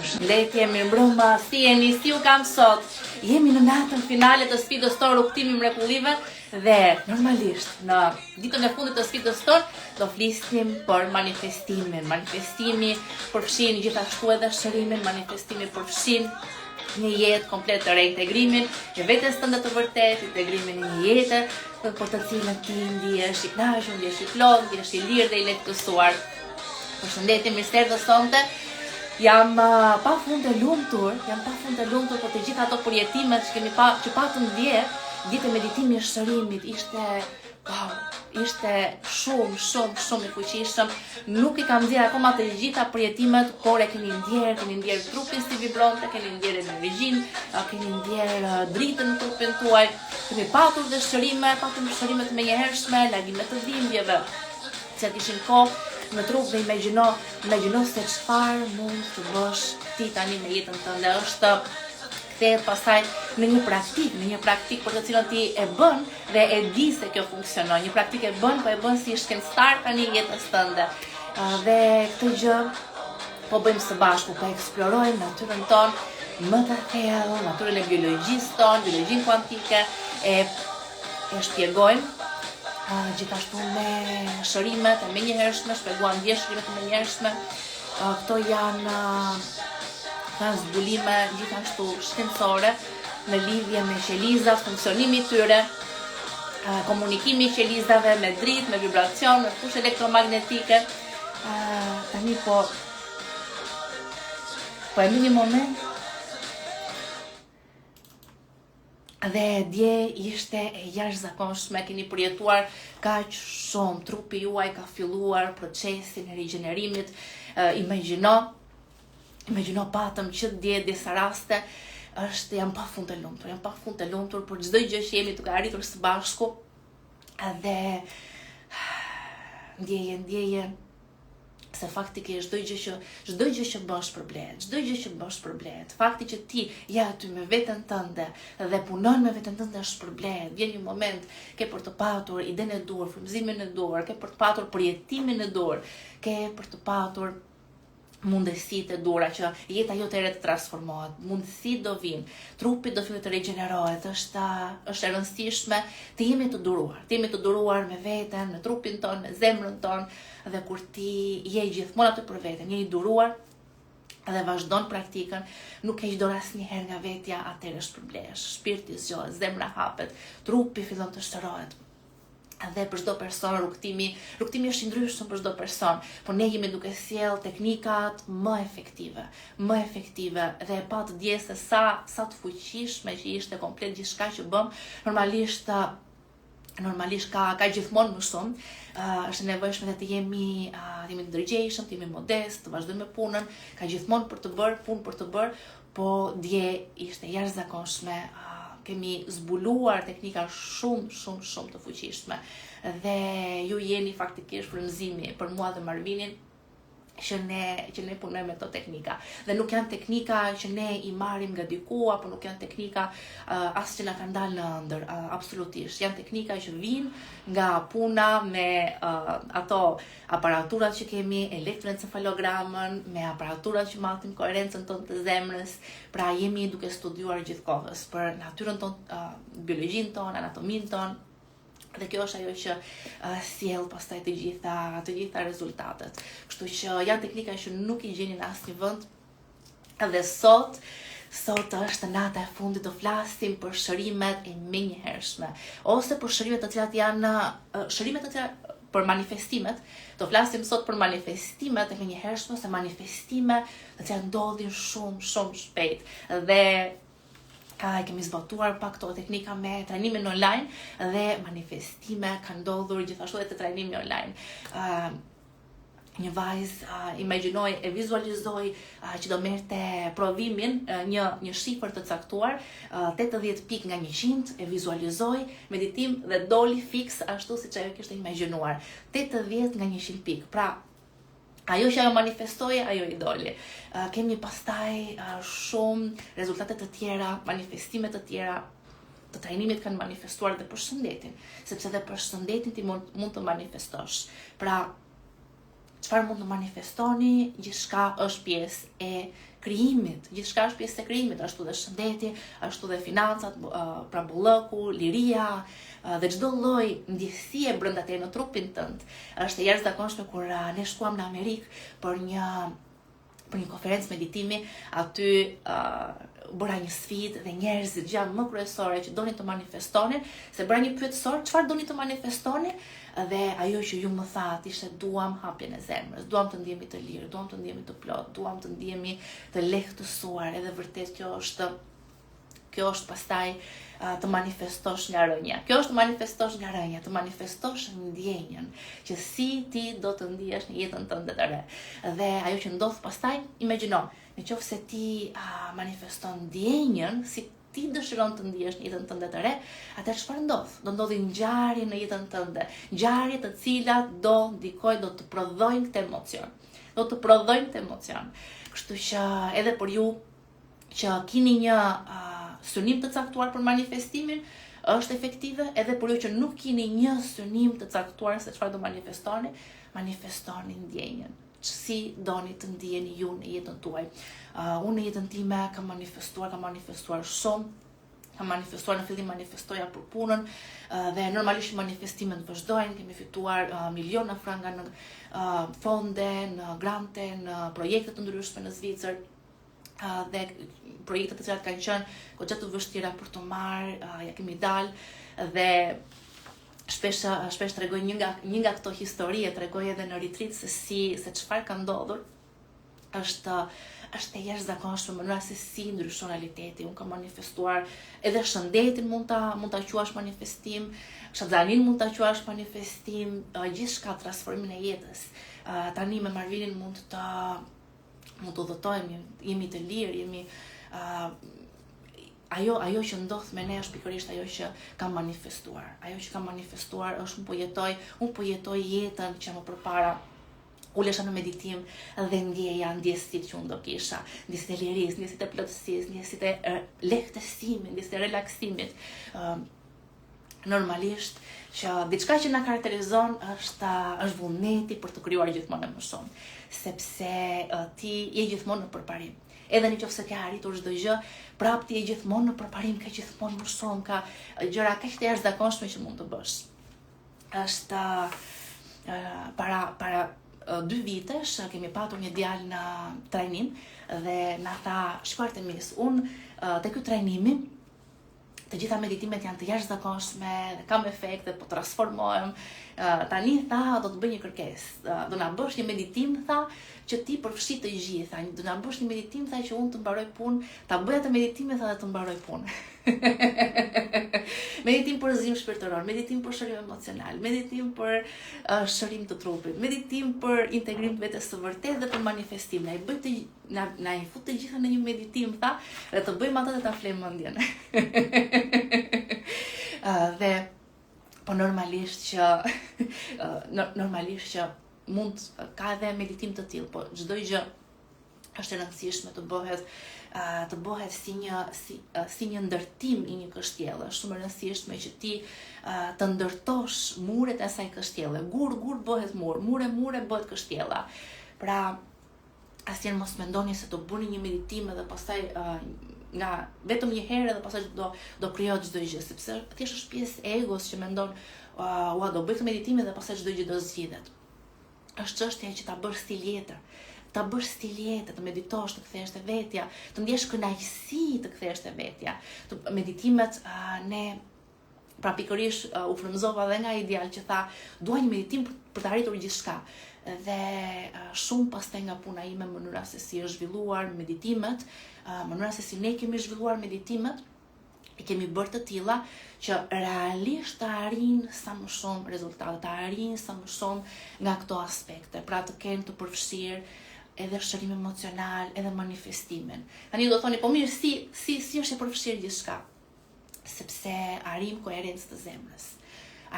Përshëndetje, mirëmbrëma, si jeni, si u kam sot? Jemi në natën finale të sfidës tonë Rrugtimi i Mrekullive dhe normalisht në ditën e fundit të sfidës tonë do flisnim për manifestimin. Manifestimi përfshin gjithashtu edhe shërimin, manifestimi përfshin një jetë komplet të reintegrimin e vetes tënde të vërtet, integrimin e një jete për të cilën ti ndihesh i kënaqur, ndihesh i plot, ndihesh i lirë dhe i lehtësuar. Përshëndetje, mirëserdhje sonte. Jam pa fund e lumtur për të gjitha ato përjetimet që patëm dje, ditë e meditimi i shërimit, ishte shumë i fuqishëm. Nuk I kam ndjerë akoma të gjitha përjetimet, por e keni ndjerë trupin si vibron, keni ndjerë energjinë, keni ndjerë dritën në trupin tuaj, keni patur dhe patëm shërimet menjëhershme, lagimet të dhimbjeve, që kishin kohë në trup dhe imagjino se çfarë mund të bësh ti tani me jetën tënde. Është kthehet pastaj në një praktik për të cilën ti e bën dhe e di se kjo funksionon. Një praktik e bën, po e bën si shkencëtar tani jetës tënde. Dhe këtë gjë po bëjmë së bashku, po eksplorojmë natyrën tonë më të thellë, natyrën e biologjisë tonë, biologjinë kuantike, e shpjegojmë gjithashtu me shërimet e menjëhershme, shpjeguam dje shërimet e menjëhershme. Këto janë zbulime gjithashtu shkencore në lidhje me qelizat, funksionimi I tyre, komunikimi I qelizave me dritë, me vibracion, me fushë elektromagnetike. Tani po e një moment. Dhe dje ishte e jashtëzakonshme, keni përjetuar kaq shumë, trupi juaj ka filluar procesin e rigjenerimit. Imagjino patëm që dje disa raste jam pafund e lumtur për çdo gjë që jemi duke arritur së bashku dhe ndjeje se faktikisht çdo gjë që bësh përblet, fakti që ti je aty me veten tënde dhe punon me veten tënde është përblet. Vjen një moment ke për të patur idenë e dur, frymëzimin e dur, ke për të patur përjetimin e dur, ke për të patur mundësitë e dura që jeta jote të transformohet, mundësitë do vinë, trupi do fillet të regenerohet. Është e rëndësishme të jemi të duruar me veten, me trupin ton, me zemrën ton, dhe kur ti je gjithmonë aty për veten, je I duruar dhe vazhdon praktikën, nuk heq dorë asnjëherë nga vetja, atëherë shpërblesh, shpirti zgjohet, zemra hapet, trupi fillon të shërohet. Dhe për çdo person rrugtimi është I ndryshëm për çdo person, por ne jemi duke sjell teknikat më efektive dhe pa të dje se sa të fuqishme që ishte komplet gjithçka që bëm. Normalisht ka gjithmonë më shumë. Është e nevojshme të jemi të ndërgjegjshëm, të jemi modest, të vazhdojmë me punën, ka gjithmonë punë për të bërë, po dje ishte jashtëzakonshme. Kemi zbuluar teknika shumë të fuqishme dhe ju jeni faktikisht frymëzimi për mua dhe Marvinin që ne punojmë me këto teknika. Dhe nuk janë teknika që ne I marrim nga diku, apo nuk janë teknika as që na kanë dalë në ëndër, absolutisht. Janë teknika që vinë nga puna me ato aparaturat që kemi, elektroencefalogramën, me aparaturat që mathin koherencën tonë të zemrës. Pra jemi duke studiuar gjithkohës për natyrën tonë, biologjinë tonë, anatominë tonë. Dhe kjo është ajo që sjell pastaj të gjitha rezultatet. Kështu që janë teknika që nuk I gjeni në asnjë vend. Dhe sot është nata e fundit, do flasim për shërimet e menjëhershme, ose për shërimet të cilat për manifestimet. Do flasim sot për manifestimet e menjëhershme, ose manifestime të cilat ndodhin shumë shpejt. Dhe kemi zbatuar pak këto teknika me trajnimin online dhe manifestime ka ndodhur gjithashtu edhe te trajnimi online. Një vajzë imagjinoi e vizualizoi që do merrte provimin një shifër të caktuar, 80 pikë nga 100, e vizualizoi meditim dhe doli fiks ashtu siç ajo kishte imagjinuar. 80 nga 100 pikë. Pra ajo që ajo manifestoi, ajo I doli. Kemi pastaj shumë rezultate të tjera, manifestime të tjera të trajnimit kanë manifestuar dhe për shëndetin, sepse dhe për shëndetin ti mund të manifestosh. Pra, çfarë mund të manifestoni, gjithçka është pjesë e krijimit, gjithçka është pjesë e krijimit, ashtu dhe shëndeti, ashtu dhe financat, pra bollëku, liria, dhe çdo lloj ndjesie brenda teje në trupin tënd. Është e jashtëzakonshme kur ne shkuam në Amerikë për një konferencë meditimi, aty bëra një sfidë dhe njerëzit gjë më kryesore që donin të manifestonin, se bëra një pyetësor, çfarë doni të manifestoni? Dhe ajo që ju më thatë ishte duam hapjen e zemrës, duam të ndihemi të lirë, duam të ndihemi të plot, duam të ndihemi të lehtësuar, edhe vërtet kjo është pastaj të manifestosh nga rënja. Kjo është të manifestosh nga rënja, të manifestosh ndjenjen që si ti do të ndihesh në jetën tënde të re. Dhe ajo që ndodh pastaj, imagjino, nëse ti manifeston ndjenjen si ti dëshiron të ndihesh në jetën tënde të re, atëherë çfarë ndodh? Do ndodhi ngjarje në jetën tënde, ngjarje të cilat do ndikojnë, do të prodhojnë këtë emocion. Kështu që edhe për ju që keni një synim të caktuar për manifestimin, është efektive, edhe për ju që nuk keni një synim të caktuar se çfarë do manifestoni ndjenjen. Si doni të ndjeni ju në jetën tuaj. Unë në jetën time kam manifestuar shumë, kam manifestuar, në fillim manifestoja për punën, dhe normalisht manifestimet vazhdojnë, kemi fituar miliona franga në fonde, në grante, në projekte të ndryshme në Zvicër, dhe projekte të cilat kanë qenë goxha të vështira për të marrë, ja kemi dalë, dhe shpesh tregoj një nga këto histori, tregoj edhe në retreat se çfarë ka ndodhur. Është e jashtëzakonshme mënyra se si ndryshon realiteti. Unë kam manifestuar edhe shëndetin, mund ta quash manifestim, shëndetin mund ta quash manifestim, gjithçka, transformimin e jetës. Tani me Marvinin mund të udhëtojmë, jemi të lirë, jemi ajo që ndodh me ne është pikërisht ajo që kam manifestuar. Ajo që kam manifestuar është unë po jetoj jetën që më përpara ulesha në meditim dhe ndjeja ndjesit që unë do kisha, ndjesit e lirisë, ndjesit e plotësisë, ndjesit e lehtësimit, ndjesit e relaksimit. Normalisht që diçka që na karakterizon është vullneti për të krijuar gjithmonë më shumë, sepse ti je gjithmonë në përparim. Edhe nëse ke arritur çdo gjë, prap ti je gjithmonë në përparim, ka gjithmonë më shumë, ka gjëra kaq të jashtëzakonshme që mund të bësh. Është para 2 vitesh kemi patur një djalë në trajnim dhe na tha, shkoj Artemis, unë te ky trajnimi të gjitha meditimet janë të jashtëzakonshme dhe kam efekte, po transformohem. Tani tha, do të bëj një kërkesë. Do na bësh një meditim, tha, që ti përfshi të gjitha. Do na bësh një meditim, tha, që unë të mbaroj punë, ta bëj atë meditim dhe të mbaroj punë. Meditim për zhvim shpirtëror, meditim për shërim emocional, meditim për shërim të trupit, meditim për integrim të vetes së vërtetë dhe për manifestim. Na i fut të gjitha në një meditim, tha, dhe të bëjmë atë dhe ta flejmë mendjen. Dhe po normalisht që mund ka edhe meditim të tillë, po çdo gjë është e rëndësishme të bëhet si një ndërtim i një kështjelle. Është shumë e rëndësishme që ti të ndërtosh muret e asaj kështjelle. Gur bëhet mur, mure bëhet kështjella. Pra, asnjëherë mos mendoni se do bëni një meditim dhe pastaj nga vetëm një herë dhe pastaj do krijohet çdo gjë, sepse thjesht është pjesë e egos që mendon, do bëj këtë meditim dhe pastaj çdo gjë do zgjidhet. Është çështja që ta bësh stil jetë, të meditosh, të kthehesh te vetja, të ndjesh kënaqësi të kthehesh te vetja. Meditimet pra pikërisht u frymëzova edhe nga ideal që tha, dua një meditim për të arritur gjithçka. Dhe shumë pastaj nga puna ime, mënyra se si është zhvilluar meditimet, mënyra se si ne kemi zhvilluar meditimet, i kemi bërë të tilla që realisht të arrijnë sa më shumë rezultate, të arrijnë sa më shumë nga këto aspekte, pra të kenë të përfshirë edhe shërim emocional, edhe manifestimin. Tani do thoni, po mirë, si është e përfshirë gjithçka? Sepse arrijmë koherencë të zemrës,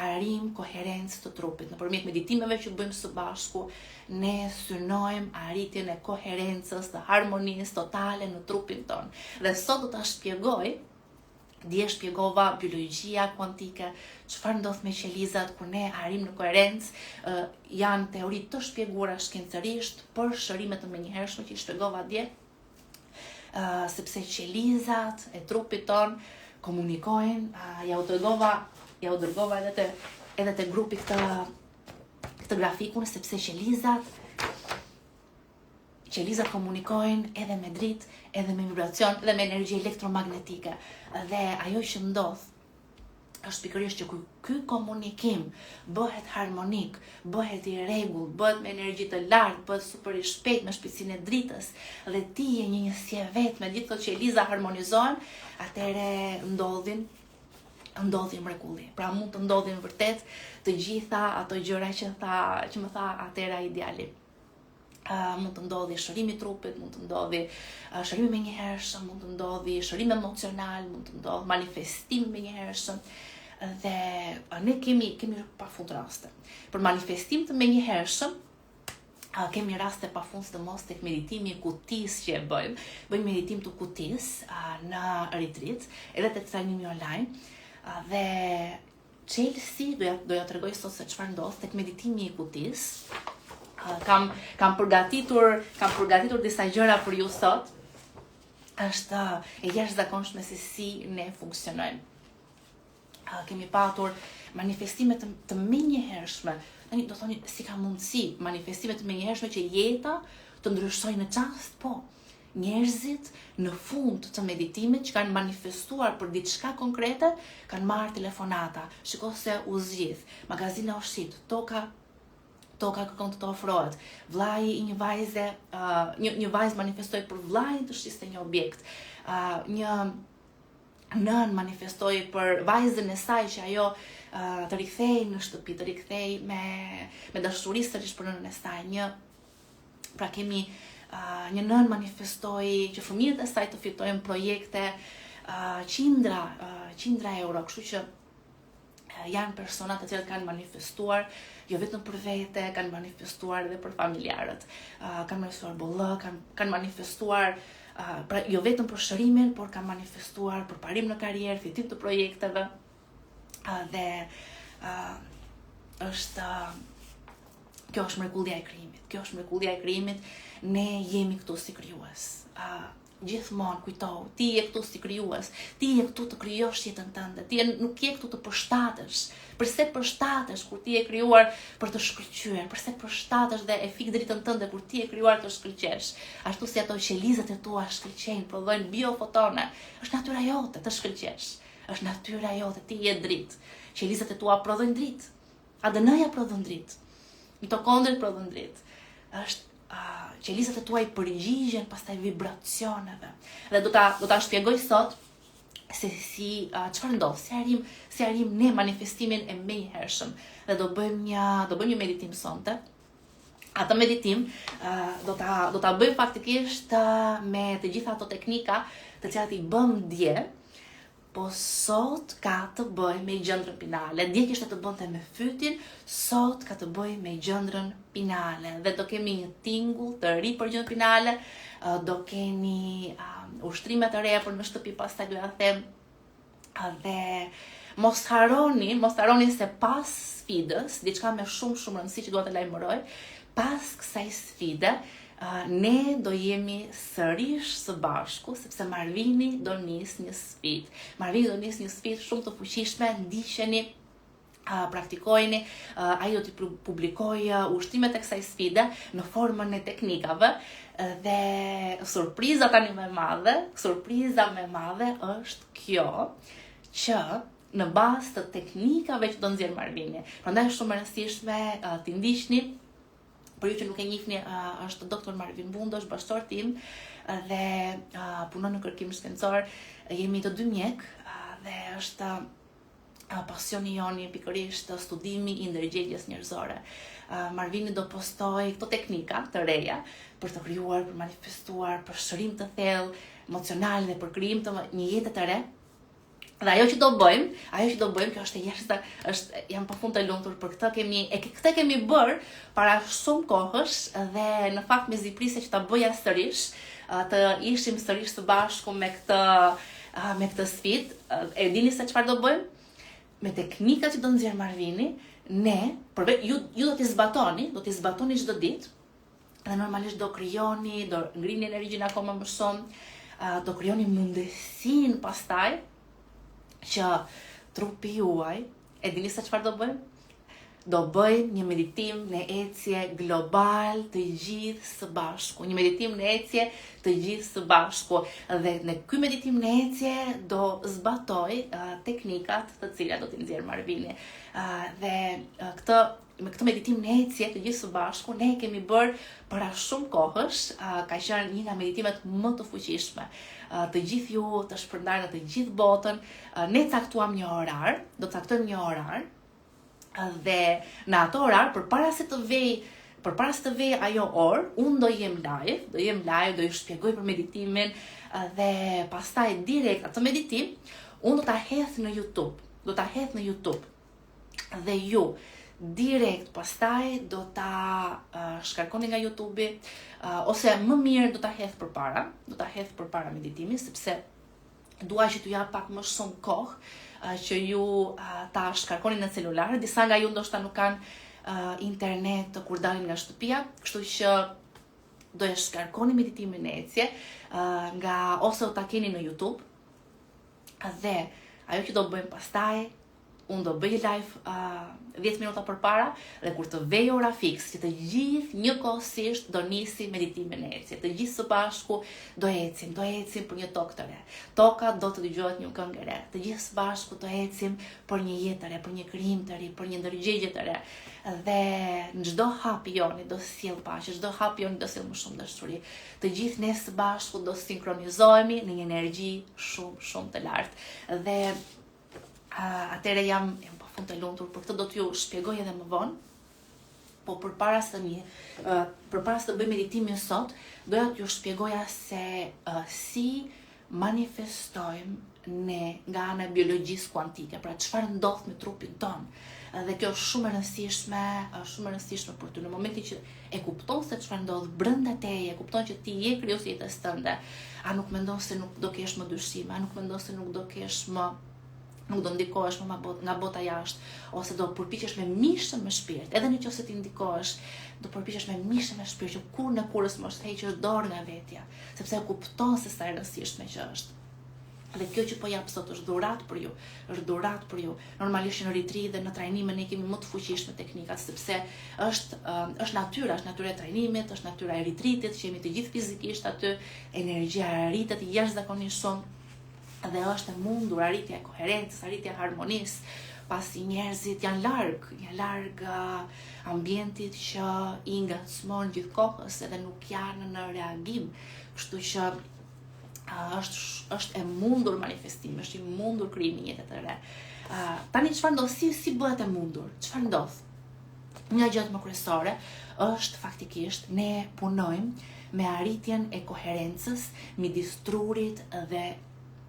arrijmë koherencë të trupit. Nëpërmjet meditimeve që bëjmë së bashku, ne synojmë arritjen e koherencës, të harmonisë totale në trupin tonë. Dhe sot do ta shpjegoj Dje shpjegova biologjia kuantike, çfarë ndodh me qelizat kur ne arrim në koherencë, janë teori të shpjeguara shkencërisht për shërime të menjëhershme që i shpjegova dje, sepse qelizat e trupit ton komunikojnë, ja u dërgova edhe te grupi këtë grafikun, sepse qelizat komunikojnë edhe me dritë, edhe me vibracion, edhe me energji elektromagnetike. Dhe ajo që ndodh është pikërisht që ky komunikim bëhet harmonik, bëhet i rregullt, bëhet me energji të lartë, bëhet super i shpejt me shpejtësinë e dritës, dhe ti je një njësje vetë me gjithë këto qeliza harmonizohen, atëherë ndodhin mrekulli. Pra mund të ndodhin vërtet të gjitha ato gjëra që më tha atëra ideali. Mund të ndodhi shërimi i trupit, mund të ndodhi shërimi menjëhershëm, mund të ndodhi shërim emocional, mund të ndodhi manifestim menjëhershëm, dhe ne kemi pafund raste. Për manifestim të menjëhershëm kemi raste pafund, sidomos tek meditimi i kutisë që e bëjmë meditim të kutisë në retreat, edhe te trajnimi online, dhe Chelsea do ja tregoj sot se çfarë ndodh tek meditimi i kutisë. Kam përgatitur disa gjëra për ju sot. Është e jashtëzakonshme se si ne funksionojmë. Kemi patur manifestime të menjëhershme. Do thoni si ka mundësi manifestime të menjëhershme që jeta të ndryshojë në çast, po. Njerëzit në fund të meditimit që kanë manifestuar për diçka konkrete, kanë marrë telefonata, shiko se u zgjidh, magazina ushqit, toka kërkon të ofrohet. Vllai i një vajze, një vajzë manifestoi për vllajin të shiste një objekt. Një nën manifestoi për vajzën e saj që ajo të rikthej në shtëpi, të rikthej me dashuri sërish për nënën e saj. Pra kemi një nën manifestoi që fëmijët e saj të fitojnë projekte, qindra euro, kështu që janë persona të cilët kanë manifestuar jo vetëm për vete, kanë manifestuar edhe për familjarët, kanë manifestuar bollë, kanë manifestuar pra jo vetëm për shërimin, por kanë manifestuar për parim në karrierë, fitim të projekteve, dhe kjo është mrekullia e krijimit. Kjo është mrekullia e krijimit. Ne jemi këtu si krijues. Gjithmonë kujtohu, ti je këtu si krijues, ti je këtu të krijosh jetën tënde, ti nuk je këtu të përshtatesh. Përse përshtatesh kur ti je krijuar për të shkëlqyer? Përse përshtatesh dhe e fik dritën tënde kur ti je krijuar të shkëlqesh? Ashtu si ato qelizat e tua shkëlqejnë, prodhojnë biofotone, është natyra jote të shkëlqesh. Është natyra jote, ti je dritë. Qelizat e tua prodhojnë dritë. ADN-ja prodhon dritë. Mitokondriat prodhojnë dritë. Është qelizat e tuaj përgjigjen pastaj vibracioneve. Dhe do ta shpjegoj sot se çfarë ndodh, si arrim ne manifestimin e menjëhershëm. Dhe do bëjmë një meditim sonte. Atë meditim do ta bëjmë faktikisht me të gjitha ato teknika të cilat i bëm dje, po sot ka të bëj me gjendrën pinale. Dje kishte të bënte me fytin, sot ka të bëj me gjendrën pinale. Dhe do kemi një tingull të ri për gjendrën pinale, do keni ushtrime të reja për në shtëpi, pastaj do ja them. Dhe mos harroni se pas sfidës, diçka me shumë rëndësi që dua të lajmëroj, pas kësaj sfide, ne do jemi sërish së bashku, sepse Marvini do nis një sfidë. Marvini do nis një sfidë shumë të fuqishme, ndiqeni, praktikojeni, ai do t'i publikojë ushtrimet e kësaj sfide në formën e teknikave, dhe surpriza më e madhe është kjo, që në bazë të teknikave që do nxjerr Marvini. Prandaj është shumë e rëndësishme t'i ndiqni. Për ju që nuk e njihni, është Dr. Marvin Bundo, është bashkëtor tim dhe punon në kërkim shkencor. Jemi të dy mjek dhe është pasioni joni pikërisht studimi i ndërgjegjes njerëzore. Marvini do postoj këto teknika të reja për të krijuar, për manifestuar, për shërim të thellë, emocional dhe për krijim të një jete të re. Dhe ajo që do bëjmë, kjo është jam pafund të lumtur për këtë kemi bërë para shumë kohësh, dhe në fakt me ziprise që ta bëja sërish, të ishim sërish së bashku me me këtë sfidë, e dini se çfarë do bëjmë? Me teknikat që do nxjerr Marvini, ne, ju do t'i zbatoni çdo ditë, dhe normalisht do krijoni, do ngrini energjinë akoma më shumë, do krijoni mundësinë pastaj që trupi juaj, e dini se çfarë do bëjmë? Do bëjmë një meditim në ecje global të gjithë së bashku. Një meditim në ecje të gjithë së bashku. Dhe në ky meditim në ecje do zbatoj teknikat të cilat do t'i nxjerr Marvini. Dhe me këtë meditim në ecje të gjithë së bashku, ne kemi bërë para shumë kohësh, ka qenë një nga meditimet më të fuqishme. Të gjithë ju të shpërndarë në të gjithë botën, ne caktuam një orar, do të caktojmë një orar, dhe në ato orar, përpara se të vej ajo orë, unë do jem live, do ju shpjegoj për meditimin, dhe pastaj direkt atë meditim, unë do ta hedh në YouTube, dhe ju direkt pastaj do ta shkarkoni nga YouTube, ose më mirë do ta hedh përpara meditimit, sepse dua që t'ju jap pak më shumë kohë që ju ta shkarkoni në celular. Disa nga ju ndoshta nuk kanë internet kur dalin nga shtëpia, kështu që do e shkarkoni meditimin në ecje, ose do ta keni në YouTube. Dhe ajo që do bëjmë pastaj, unë do bëj live 10 minuta përpara, dhe kur të vej ora fiks, që të gjithë njëkohësisht do nisi meditimin e ecje. Të gjithë së bashku do ecim për një tokë të re. Toka do të dëgjohet një këngë e re. Të gjithë së bashku do ecim për një jetë të re, për një krijim të ri, për një ndërgjegje të re. Dhe në çdo hap joni do sjell paqe, çdo hap joni do sjell më shumë dashuri. Të gjithë ne së bashku do sinkronizohemi në një energji shumë shumë të lartë. Dhe atëre jam pafund të lumtur, për këtë do t'ju shpjegoj edhe më vonë, po përpara se të bëj meditimin sot, doja t'ju shpjegoja se si manifestojmë ne nga ana e biologjisë kuantike, pra çfarë ndodh me trupin ton. Dhe kjo është shumë e rëndësishme për ty. Në momentin që e kupton se çfarë ndodh brenda teje, e kupton që ti je krijues i jetës tënde, a nuk mendon se nuk do kesh më dyshime, a nuk mendon se nuk do ndikohesh më nga bota jashtë, ose do përpiqesh me mishë me shpirt, edhe nëse ti ndikohesh, do përpiqesh me mishë me shpirt që kur në kurrës mos heqësh dorë nga vetja, sepse e kupton se sa e rëndësishme që është. Dhe kjo që po jap sot është dhuratë për ju. Normalisht në retreat dhe në trajnime ne kemi më të fuqishme teknikat, sepse është natyra e trajnimit, është natyra e retreatit, që jemi të gjithë fizikisht aty, energjia rritet jashtëzakonisht shumë. Dhe është e mundur arritja e koherencës, arritja e harmonisë, pasi njerëzit janë larg ambientit që i ngacmon gjithkohës edhe nuk janë në reagim. Kështu që është e mundur manifestimi, është i mundur krijimi i jetës së re. Tani çfarë ndodh? Si bëhet e mundur? Çfarë ndodh? Një gjë më kryesore është faktikisht ne punojmë me arritjen e koherencës midis trurit dhe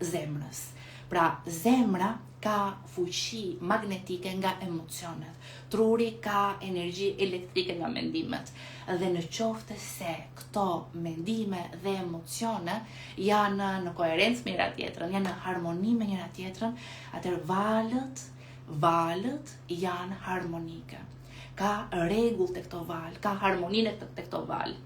zemrës. Pra, zemra ka fuqi magnetike nga emocionet. Truri ka energji elektrike nga mendimet. Dhe në qoftë se këto mendime dhe emocione janë në koherencë me njëra tjetrën, janë në harmoni me njëra tjetrën, atëherë valët janë harmonike. Ka rregull te këto valë, ka harmoninë te këto valë.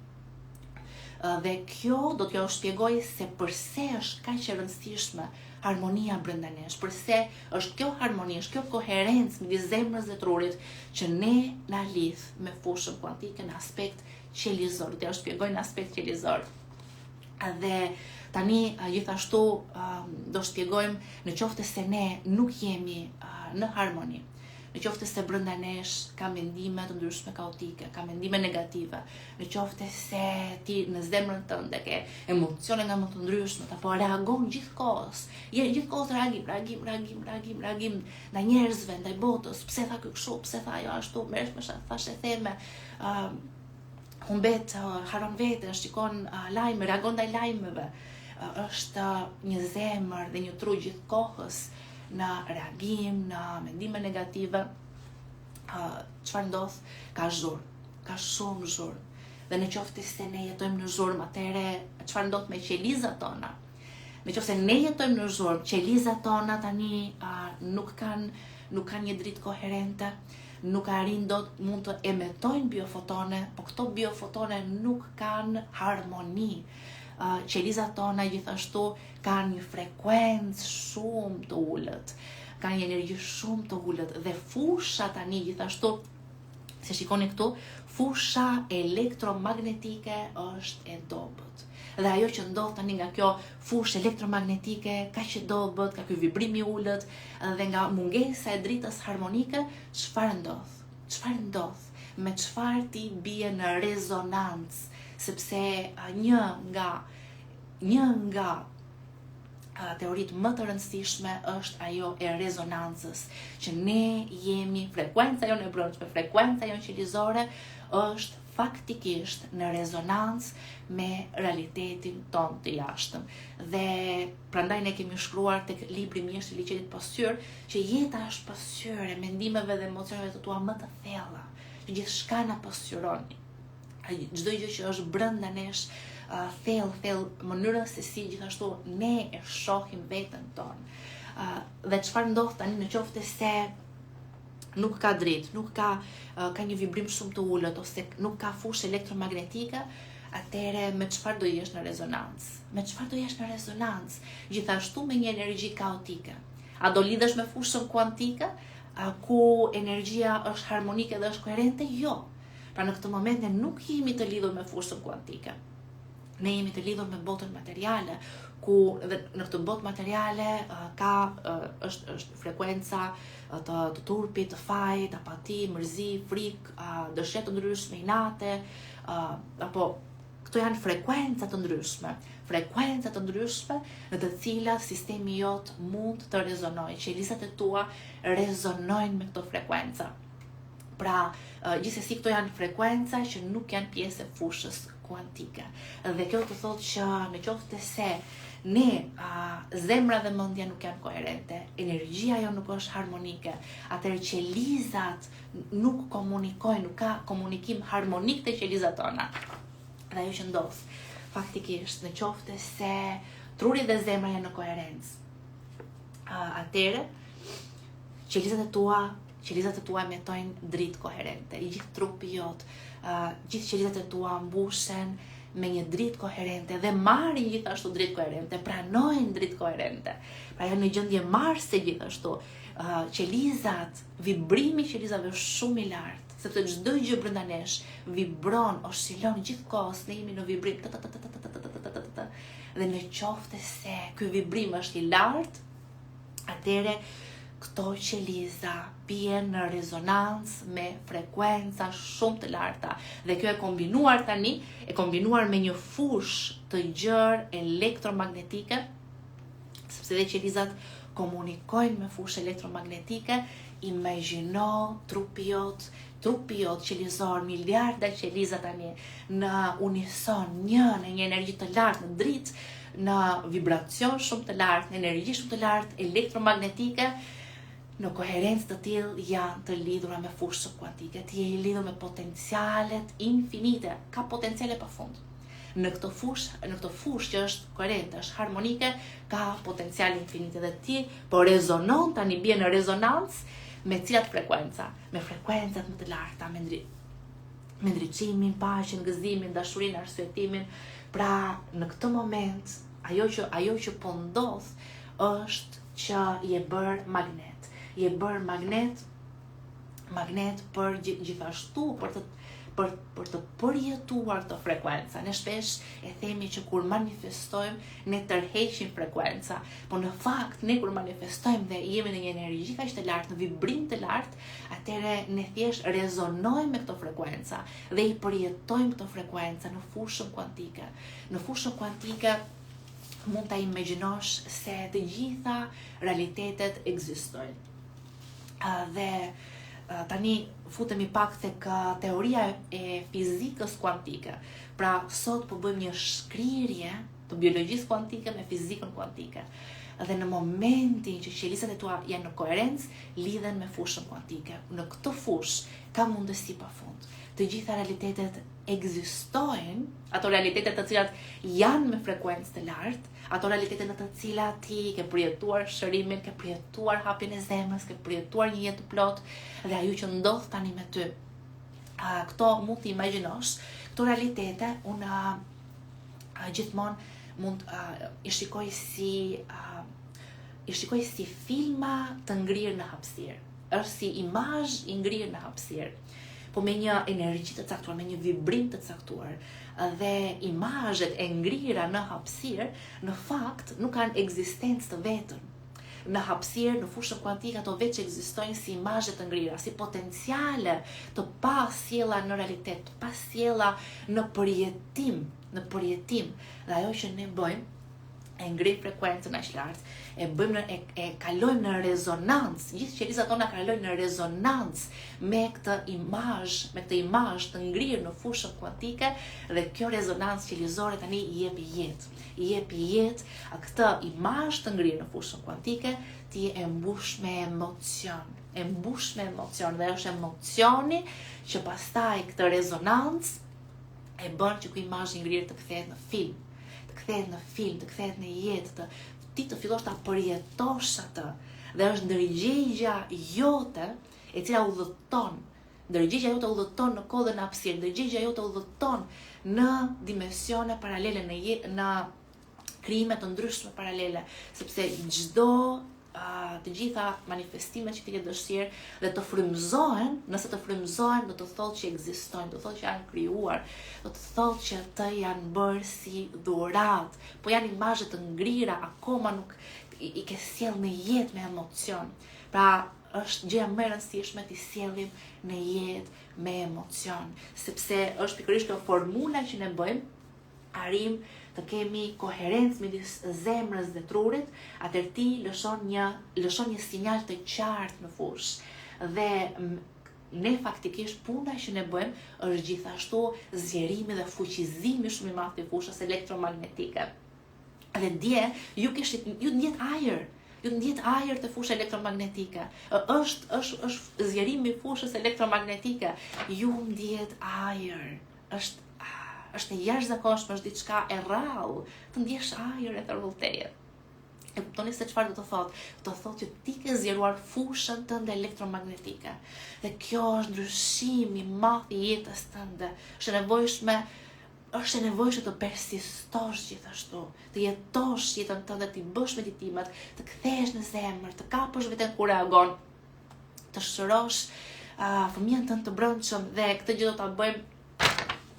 Dhe kjo do t'ju shpjegoj se përse është kaq e rëndësishme harmonia brenda nesh, përse është kjo harmoni, është kjo koherencë midis zemrës dhe trurit që ne na lidh me fushën kuantike në aspekt qielizor. Do t'ju shpjegoj në aspekt qielizor. Dhe tani gjithashtu do shpjegojmë në qoftë se ne nuk jemi në harmoni. Në qoftë se brenda nesh ka mendime të ndryshme kaotike, ka mendime negative, në qoftë se ti në zemrën tënde ke emocione nga më të ndryshmet, apo reagon gjithkohës, reagim ndaj njerëzve, ndaj botës, pse tha ky kështu, pse tha ajo ashtu, merresh me thashë theme, humbet, haron veten, shikon lajme, reagon ndaj lajmeve, është një zemër dhe një tru gjithkohës në reagim, në mendime negative. Çfarë ndodh? Ka zhurmë, ka shumë zhurmë. Dhe në qoftë se ne jetojmë në zhurmë, atëherë çfarë ndodh me qelizat tona? Nëse ne jetojmë në zhurmë, qelizat tona tani nuk kanë një dritë koherente, nuk arrin dot mund të emetojnë biofotone, po këto biofotone nuk kanë harmoni. Qelizat tona gjithashtu kanë një frekuencë shumë të ulët, kanë një energji shumë të ulët dhe fusha tani gjithashtu, se shikoni këtu, fusha elektromagnetike është e dobët. Dhe ajo që ndodh tani nga kjo fushë elektromagnetike, kaq e dobët, ka ky vibrim i ulët dhe nga mungesa e dritës harmonike, çfarë ndodh? Çfarë ndodh? Me çfarë ti bie në rezonancë, sepse një nga teoritë më të rëndësishme është ajo e rezonancës, që ne jemi, frekuenca jonë e brendshme, frekuenca jonë qelizore është faktikisht në rezonancë me realitetin ton të jashtëm. Dhe prandaj ne kemi shkruar tek libri Mjeshtri i Liçenit Pasqyr që jeta është pasqyr e mendimeve dhe emocioneve të tua më të thella, që gjithçka na pasqyron. Çdo gjë që është brenda nesh, thellë mënyrën se si gjithashtu ne e shohim veten tonë. Dhe çfarë ndodh tani nëse se nuk ka dritë, nuk ka një vibrim shumë të ulët, ose nuk ka fushë elektromagnetike, atëre me çfarë do jesh në rezonancë? Me çfarë do jesh në rezonancë? Gjithashtu me një energji kaotike. A do lidhesh me fushën kuantike, ku energjia është harmonike dhe është koherente? Jo. Pra në këtë moment ne nuk jemi të lidhur me fushën kuantike. Ne jemi të lidhur me botën materiale, ku dhe në këtë botë materiale është frekuenca të turpit, të fajit, apati, mërzi, frikë, dëshirë të ndryshme, inate, apo këto janë frekuenca të ndryshme në të cilat sistemi jot mund të rezonojë. Qelizat e tua rezonojnë me këto frekuenca. Pra, gjithsesi këto janë frekuenca që nuk janë pjesë e fushës kuantike. Dhe kjo të thotë që në qoftë se ne zemra dhe mendja nuk janë koherente, energjia jo nuk është harmonike, atëherë qelizat nuk komunikojnë, nuk ka komunikim harmonik të qelizat tona. Dhe ajo që ndodh faktikisht në qoftë se truri dhe zemra janë në koherencë, atëherë qelizat e tua emetojnë dritë koherente. I gjithë trupi jot, gjithë qelizat e tua mbushen me një dritë koherente dhe marrin gjithashtu dritë koherente, pranojnë dritë koherente. Pra janë në gjendje marrëse gjithashtu. Qelizat, vibrimi i qelizave është shumë i lartë, sepse çdo gjë brenda nesh vibron, oscilon gjithkohës, ne jemi në vibrim. Dhe në qoftë se ky vibrim është i lartë, atëre këto qeliza bien në rezonancë me frekuenca shumë të larta. Dhe kjo e kombinuar me një fushë të gjerë elektromagnetike, sepse dhe qelizat komunikojnë me fushë elektromagnetike. Imagjino trupi jot qelizor, miliarda qeliza tani në unison, në një energji të lartë, në dritë, në vibracion shumë të lartë, në energji shumë të lartë, elektromagnetike, në koherencë të tillë janë të lidhura me fushën kuantike. Ti je i lidhur me potencialet infinite, ka potenciale pafund. Në këtë fushë që është koherente, është harmonike, ka potenciale infinite dhe ti po rezonon tani bie në rezonancë me cilat frekuenca? Me frekuencat më të larta, me ndriçimin, paqen, gëzimin, dashurinë, arsyetimin. Pra në këtë moment ajo që po ndodh është që je bër magnet. Je bër magnet për gjithashtu për të përjetuar këtë frekuenca. Ne shpesh e themi që kur manifestojmë ne tërheqim frekuenca, po në fakt ne kur manifestojmë dhe jemi në një energji kaq të lartë, në vibrim të lartë, atëherë ne thjesht rezonojmë me këtë frekuenca dhe i përjetojmë këtë frekuenca në fushën kuantike. Në fushën kuantike mund ta imagjinosh se të gjitha realitetet ekzistojnë. Dhe tani futemi pak tek teoria e fizikës kuantike. Pra sot po bëjmë një shkrirje të biologjisë kuantike me fizikën kuantike. Dhe në momentin që qelizat e tua janë në koherencë, lidhen me fushën kuantike. Në këtë fushë ka mundësi pafund. Të gjitha realitetet ekzistojnë, ato realitetet të cilat janë me frekuencë të lartë, ato realitetet në të cilat ti ke përjetuar shërimin, ke përjetuar hapjen e zemrës, ke përjetuar një jetë plot, dhe ajo që ndodh tani me ty. Këto mund t'i imagjinosh, këto realitete unë gjithmonë mund i shikoj si filma të ngrirë në hapësirë. Është si imazh i ngrirë në hapësirë, po me një energji të caktuar, me një vibrim të caktuar. Dhe imazhet e ngrira në hapësirë, në fakt, nuk kanë ekzistencë të vetën. Në hapësirë, në fushën kuantike, ato veç ekzistojnë si imazhe të ngrira, si potenciale të pa sjella në realitet, të pa sjella në përjetim. Dhe ajo që ne bëjmë, e ngrim frekuencën aq lartë, e kalojmë në rezonancë, gjithë qelizat tona kalojnë në rezonancë me këtë imazh të ngrirë në fushën kuantike, dhe kjo rezonancë qelizore tani i jep jetë a këtë imazh të ngrirë në fushën kuantike, ti e mbush me emocion, dhe është emocioni që pastaj këtë rezonancë e bën që ky imazh i ngrirë të kthehet në film, të kthehet në jetë, ti të fillosh ta përjetosh atë, dhe është ndërgjegja jote e cila udhëton në kohë dhe në hapësirë, ndërgjegja jote udhëton në dimensione paralele, në krijime të ndryshme paralele, sepse të gjitha manifestimet që ti ke dëshirë dhe të frymëzohen, nëse të frymëzohen, do të thotë që ekzistojnë, do të thotë që janë krijuar, do të thotë që të janë bërë si dhuratë, po janë imazhe të ngrira, akoma nuk i ke sjell në jetë me emocion. Pra, është gjëja më e rëndësishme t'i sjellim në jetë me emocion, sepse është pikërisht kjo formula që ne bëjmë, arrim të kemi koherencë midis zemrës dhe trurit, atëherë ti lëshon një sinjal të qartë në fushë. Dhe ne faktikisht puna që ne bëjmë është gjithashtu zgjerimi dhe fuqizimi shumë i madh të fushës elektromagnetike. Dhe dje ju ndjet ajër të fushës elektromagnetike. Është zgjerimi i fushës elektromagnetike. Ju ndjet ajër. Është e jashtëzakonshme, është diçka e rrallë, të ndjesh ajër e tërvëllteje. E kuptoni se çfarë do të thotë? Do të thotë që ti ke zgjeruar fushën tënde elektromagnetike. Dhe kjo është ndryshimi i madh i jetës tënde. Është e nevojshme të persistosh gjithashtu, të jetosh jetën tënde, të bësh meditimet, të kthehesh në zemër, të kapësh veten kur reagon, të shërosh fëmijën tënd të brendshëm, dhe këtë gjë do ta bëjmë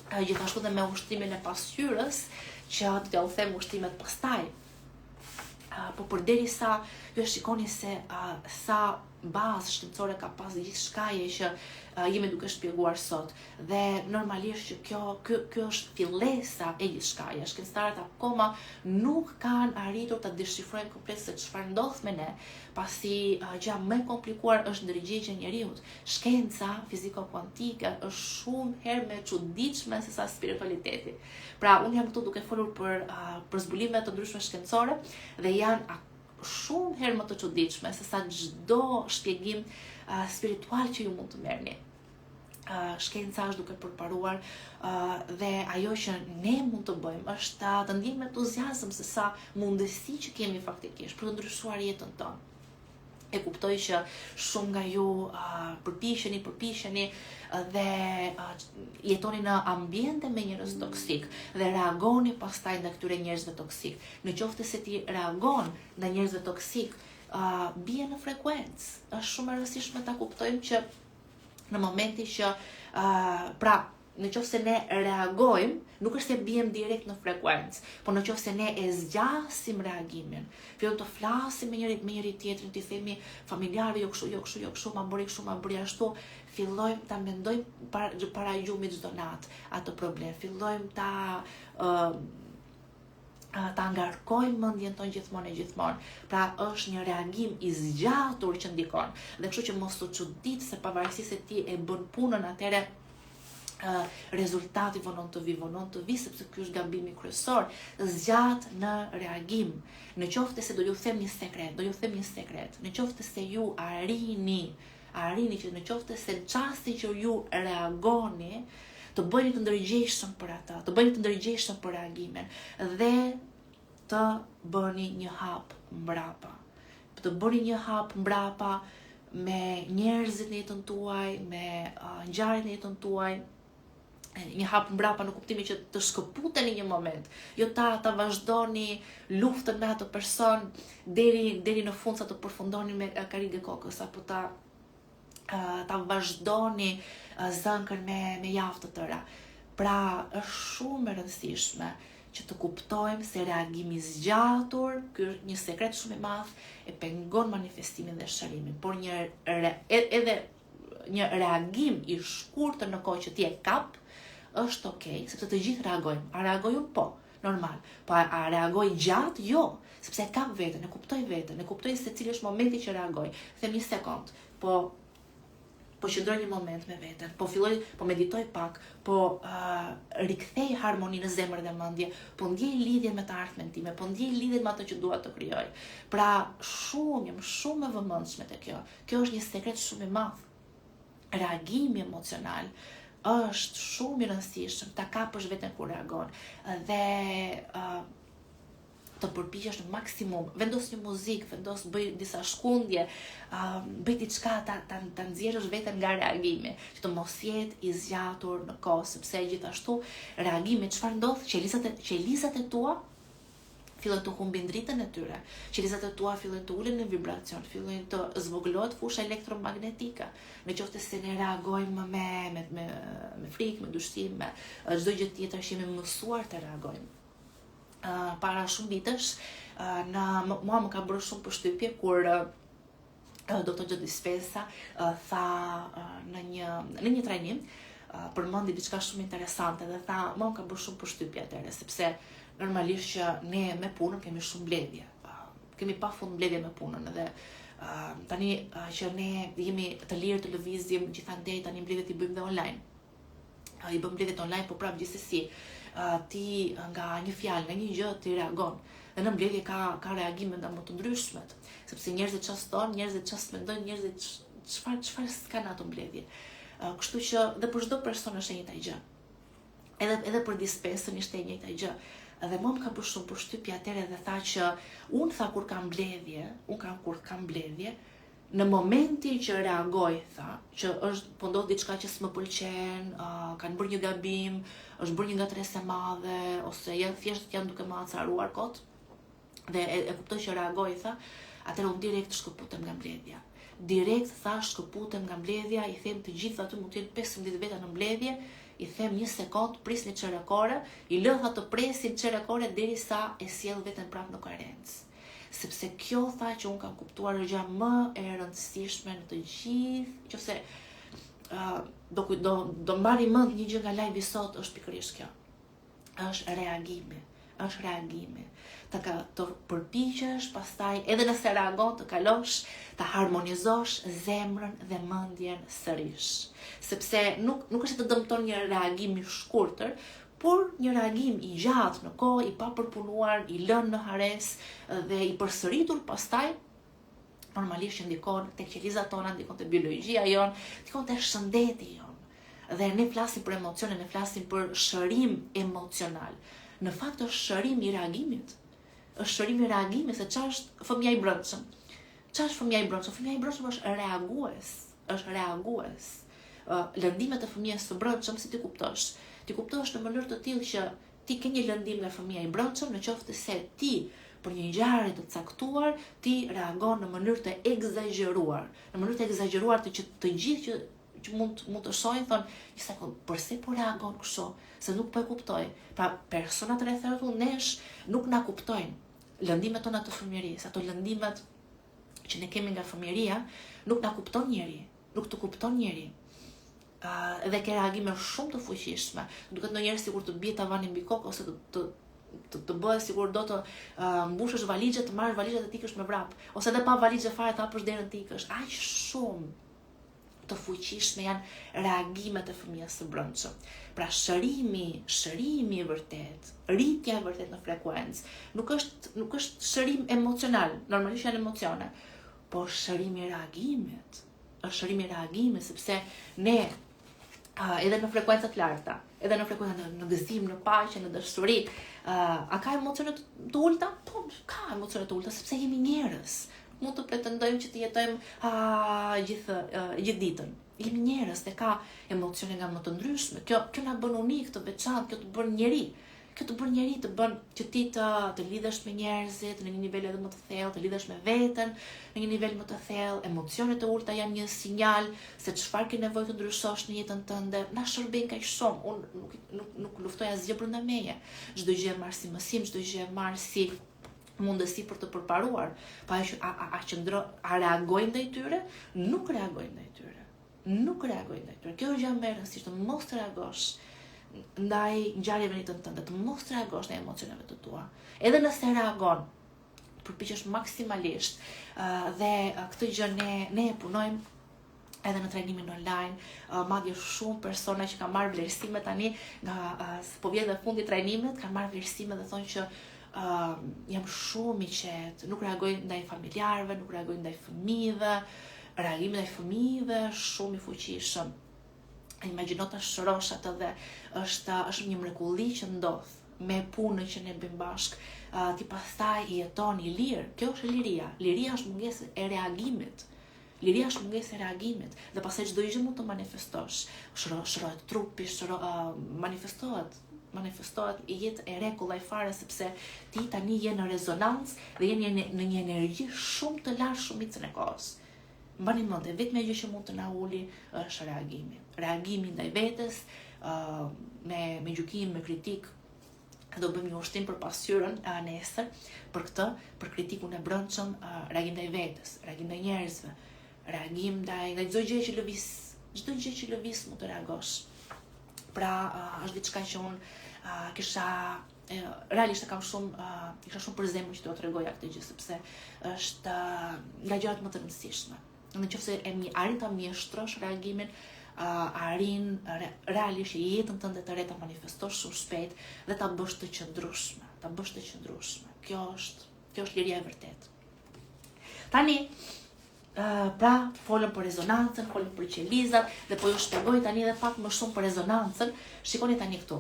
gjithashtu dhe me ushtrimin e pasqyrës, që do t'ja u them ushtrimet pastaj. Po përderisa ju e shikoni se sa bazë shkencore ka pas gjithë shkaje që jemi duke shpjeguar sot. Dhe normalisht që kjo është fillesa e gjithë shkaje. Shkencëtarët akoma nuk kanë arritur të deshifrojnë komplet se çfarë ndodh me ne, pasi gjë më e komplikuar është ndërgjegja e njeriut. Shkenca fiziko-kuantike është shumë herë më e çuditshme se sa spiritualiteti. Pra, unë jam këtu duke folur për zbulime të ndryshme shkencore, dhe janë shumë herë më të çuditshme se sa çdo shpjegim spiritual që ju mund të merrni. Shkenca është duke përparuar, dhe ajo që ne mund të bëjmë është të ndjejmë entuziazëm se sa mundësi që kemi faktikisht për të ndryshuar jetën tonë. E kuptoj që shumë nga ju përpiqeni dhe jetoni në ambiente me njerëz toksik dhe reagoni pastaj ndaj këtyre njerëzve toksik. Në qoftë se ti reagon ndaj njerëzve toksik, bie në frekuencë. Është shumë e rëndësishme ta kuptojmë që në momentin që në qoftë se ne reagojmë, nuk është se bijem direkt në frekuencë, por në qoftë se ne e zgjasim reagimin, fillojmë të flasim me njëri tjetrin, t'i themi familjarëve jo kështu, ma bëri ashtu, fillojmë ta mendojmë para gjumit çdo natë atë problem, fillojmë ta ngarkojmë mendjen tonë gjithmonë. Pra është një reagim i zgjatur që ndikon. Dhe kështu që mos u çudit se pavarësisht se ti e bën punën, atëre rezultati vonon të vi, sepse ky është gabimi kryesor, zgjat në reagim. Në qoftë se do ju them një sekret, në qoftë se ju arrini që në qoftë se në çastin që ju reagoni, të bëni të ndërgjegjshëm për ata, të bëni të ndërgjegjshëm për reagimin dhe të bëni një hap mbrapa. Të bëni një hap mbrapa me njerëzit në jetën tuaj, me ngjarjet në jetën tuaj, një hap mbrapa në kuptimin që të shkëputeni një moment, jo ta vazhdoni luftën me atë person deri në fund sa të përfundoni me karrige kokës, apo ta vazhdoni zënkën me javë të tëra. Pra, është shumë e rëndësishme që të kuptojmë se reagimi zgjatur, ky është një sekret shumë i madh, e pengon manifestimin dhe shërimin, por edhe një reagim i shkurtër në kohë që ti e kap, është okay, sepse të gjithë reagojnë. A reagojnë? Po, normal. Po a reagoj gjatë? Jo, sepse e kap veten, e kuptoj veten, e kuptoj se cili është momenti që reagoj. Them një sekond, po qëndroj një moment me veten, po meditoj pak, po rikthej harmoni në zemër dhe mendje, po ndjej lidhjen me të ardhmen time, po ndjej lidhjen me ato që dua të krijoj. Pra, jam shumë e vëmendshme te kjo. Kjo është një sekret shumë i madh. Reagimi emocional është shumë i rëndësishëm, ta kapësh veten kur reagon dhe të përpiqesh në maksimum, vendos një muzikë, bëj disa shkundje, bëj diçka ta nxjerrësh veten nga reagimi, që të mos jetë i zgjatur në kohë, sepse gjithashtu reagimi çfarë ndodh, qelizat e tua fillojnë të humbin dritën e tyre, qelizat e tua fillojnë të ulen në vibracion, fillojnë të zvogëlohet fusha elektromagnetike, në qoftë se ne reagojmë me frikë, me dyshim, me çdo gjë tjetër që jemi mësuar të reagojmë. Para shumë vitësh, mua më ka bërë shumë përshtypje kur Dr. Joe Dispenza tha në një trajnim, përmendi diçka shumë interesante dhe tha, mua më ka bërë shumë përshtypje atëherë, sepse normalisht që ne me punën kemi shumë mbledhje. Kemi pafund mbledhje me punën dhe tani që ne jemi të lirë të lëvizim gjithandej, tani mbledhjet i bëjmë dhe online. I bëm mbledhjet online, po prapë gjithsesi ti nga një fjalë, nga një gjë ti reagon. Dhe në mbledhje ka reagime nga më të ndryshmet, sepse njerëzit çfarë thonë, njerëzit çfarë mendojnë, njerëzit çfarë s'kan ato mbledhje. Kështu që dhe për çdo person është e njëjta gjë. Edhe për Dispensën ishte e njëjta gjë. Dhe mua më ka bërë shumë përshtypje atëherë dhe tha që unë kur kam mbledhje, në momentin që reagoj, tha, që po ndodh diçka që s'më pëlqen, kanë bërë një gabim, është bërë një ngatresë e madhe, ose thjesht janë duke më acaruar kot, dhe e kuptoj që reagoj, tha, atëherë unë direkt shkëputem nga mbledhja. Direkt, tha, shkëputem nga mbledhja, i them të gjithë aty mund të jenë 15 veta në mbledhje, i them një sekond, prisni çerekore, i lë tha të presin çerekore derisa e sjell veten prapë në koherencë. Sepse kjo, tha, që unë kam kuptuar gjë më e rëndësishme në të gjithë, qofse do mbani mend një gjë nga live-i sot, është pikërisht kjo. Është reagimi. Të përpiqesh, pastaj edhe nëse reagon të kalosh, të harmonizosh zemrën dhe mendjen sërish. Sepse nuk është të dëmton një reagim i shkurtër, por një reagim i gjatë në kohë, i papërpunuar, i lënë në hares dhe i përsëritur pastaj, normalisht që ndikon tek qelizat tona, ndikon te biologjia jon, ndikon te shëndeti jon. Dhe ne flasim për emocione, ne flasim për shërim emocional. Në fakt është shërim i reagimit. Është shërim i reagimit, se çfarë është fëmia i brendshëm? Çfarë është fëmia i brendshëm? Fëmia i brendshëm është reagues. Lëndimet e fëmijës së brendshëm si ti kuptosh? Ti kuptosh në mënyrë të tillë që ti ke një lëndim nga fëmia i brendshëm, në qoftë se ti për një ngjarje të caktuar ti reagon në mënyrë të egzageruar, të që të gjithë që mund të shohin thonë, një sekond, përse po reagon kështu? Se nuk po e kuptoj. Pra personat rreth nesh nuk na kuptojnë lëndimet tona të fëmijërisë, ato lëndimet që ne kemi nga fëmijëria, nuk na kupton njeri, nuk të kupton njeri. Dhe ke reagime shumë të fuqishme, duket ndonjëherë sikur të bie tavani mbi kokë ose të bëhet sikur do të mbushësh valixhe, të marrësh valixhet e tikësh me vrap, ose edhe pa valixhe fare të hapësh derën tikësh. Aq shumë të fuqishme janë reagimet e fëmijës së brendshëm. Pra shërimi i vërtet, rritja e vërtet në frekuencë, nuk është shërim emocional, normalisht janë emocione, por shërimi i reagimit, është shërimi i reagimit, sepse ne edhe në frekuenca të larta, edhe në frekuencë, në gëzim, në paqe, në dashuri. A ka emocione të ulta? Po, ka emocione të ulta, sepse jemi njerëz. Mund të pretendojmë që të jetojmë gjithë ditën. Jemi njerëz dhe ka emocione nga më të ndryshme. Kjo na bën unik, të veçantë, kjo të bën njeri. Kjo të bën njeri, të bën që ti të lidhesh me njerëzit në një nivel edhe më të thellë, të lidhesh me veten në një nivel më të thellë. Emocionet e ulta janë një sinjal se çfarë ke nevojë të ndryshosh në jetën tënde. Na shërben kaq shumë. Unë nuk luftoj asgjë brenda meje. Çdo gjë e marr si mësim, çdo gjë e marr si mundësi për të përparuar. Pa a reagojnë ndaj tyre? Nuk reagojnë ndaj tyre. Nuk reagojnë ndaj tyre. Kjo është gjë më e rëndësishme, mos të reagosh ndaj ngjarjeve në jetën tënde, të mos reagosh ndaj emocioneve të tua. Edhe nëse reagon, përpiqesh maksimalisht dhe këtë gjë ne e punojmë edhe në trajnimin online, madje shumë persona që kanë marrë vlerësime tani nga po vjen dhe fundi i trajnimit, kanë marrë vlerësime dhe thonë që jam shumë i qetë, nuk reagoj ndaj familjarëve, nuk reagoj ndaj fëmijëve, reagimi ndaj fëmijëve shumë i fuqishëm. Imagjino ta shërosh atë dhe është një mrekulli që ndodh me punën që ne bëjmë bashk, ti pastaj jeton i lirë. Kjo është liria. Liria është mungesë e reagimit. Liria është mungesë e reagimit dhe pastaj çdo gjë mund të manifestosh. Shërohet trupi, manifestohet i jetë e rregullaj fare sepse ti tani je në rezonancë dhe je në një energji shumë të lartë shumicën e kohës. Mbani mend, vetëm gjë që mund të na uli është reagimi. Reagimi ndaj vetes, me gjykim, me kritik. Do bëjmë një ushtim për pasqyrën nesër, për këtë, për kritikun e brendshëm, reagim ndaj vetes, reagim ndaj njerëzve, reagim ndaj çdo gjë që lëviz, çdo gjë që lëviz mund të reagosh. Pra, është diçka që unë kisha realisht kam kisha shumë për zemër që do të tregoja këtë gjë sepse është nga gjërat më të rëndësishme. Nëse arrin ta mjeshtrosh reagimin, arrin realisht jetën tënde të re ta manifestosh shumë shpejt dhe ta bësh të qëndrueshme. Kjo është liria e vërtetë. Tani, pra, folëm për rezonancën, folëm për qelizat dhe po ju shpjegoj tani edhe pak më shumë për rezonancën. Shikoni tani këtu.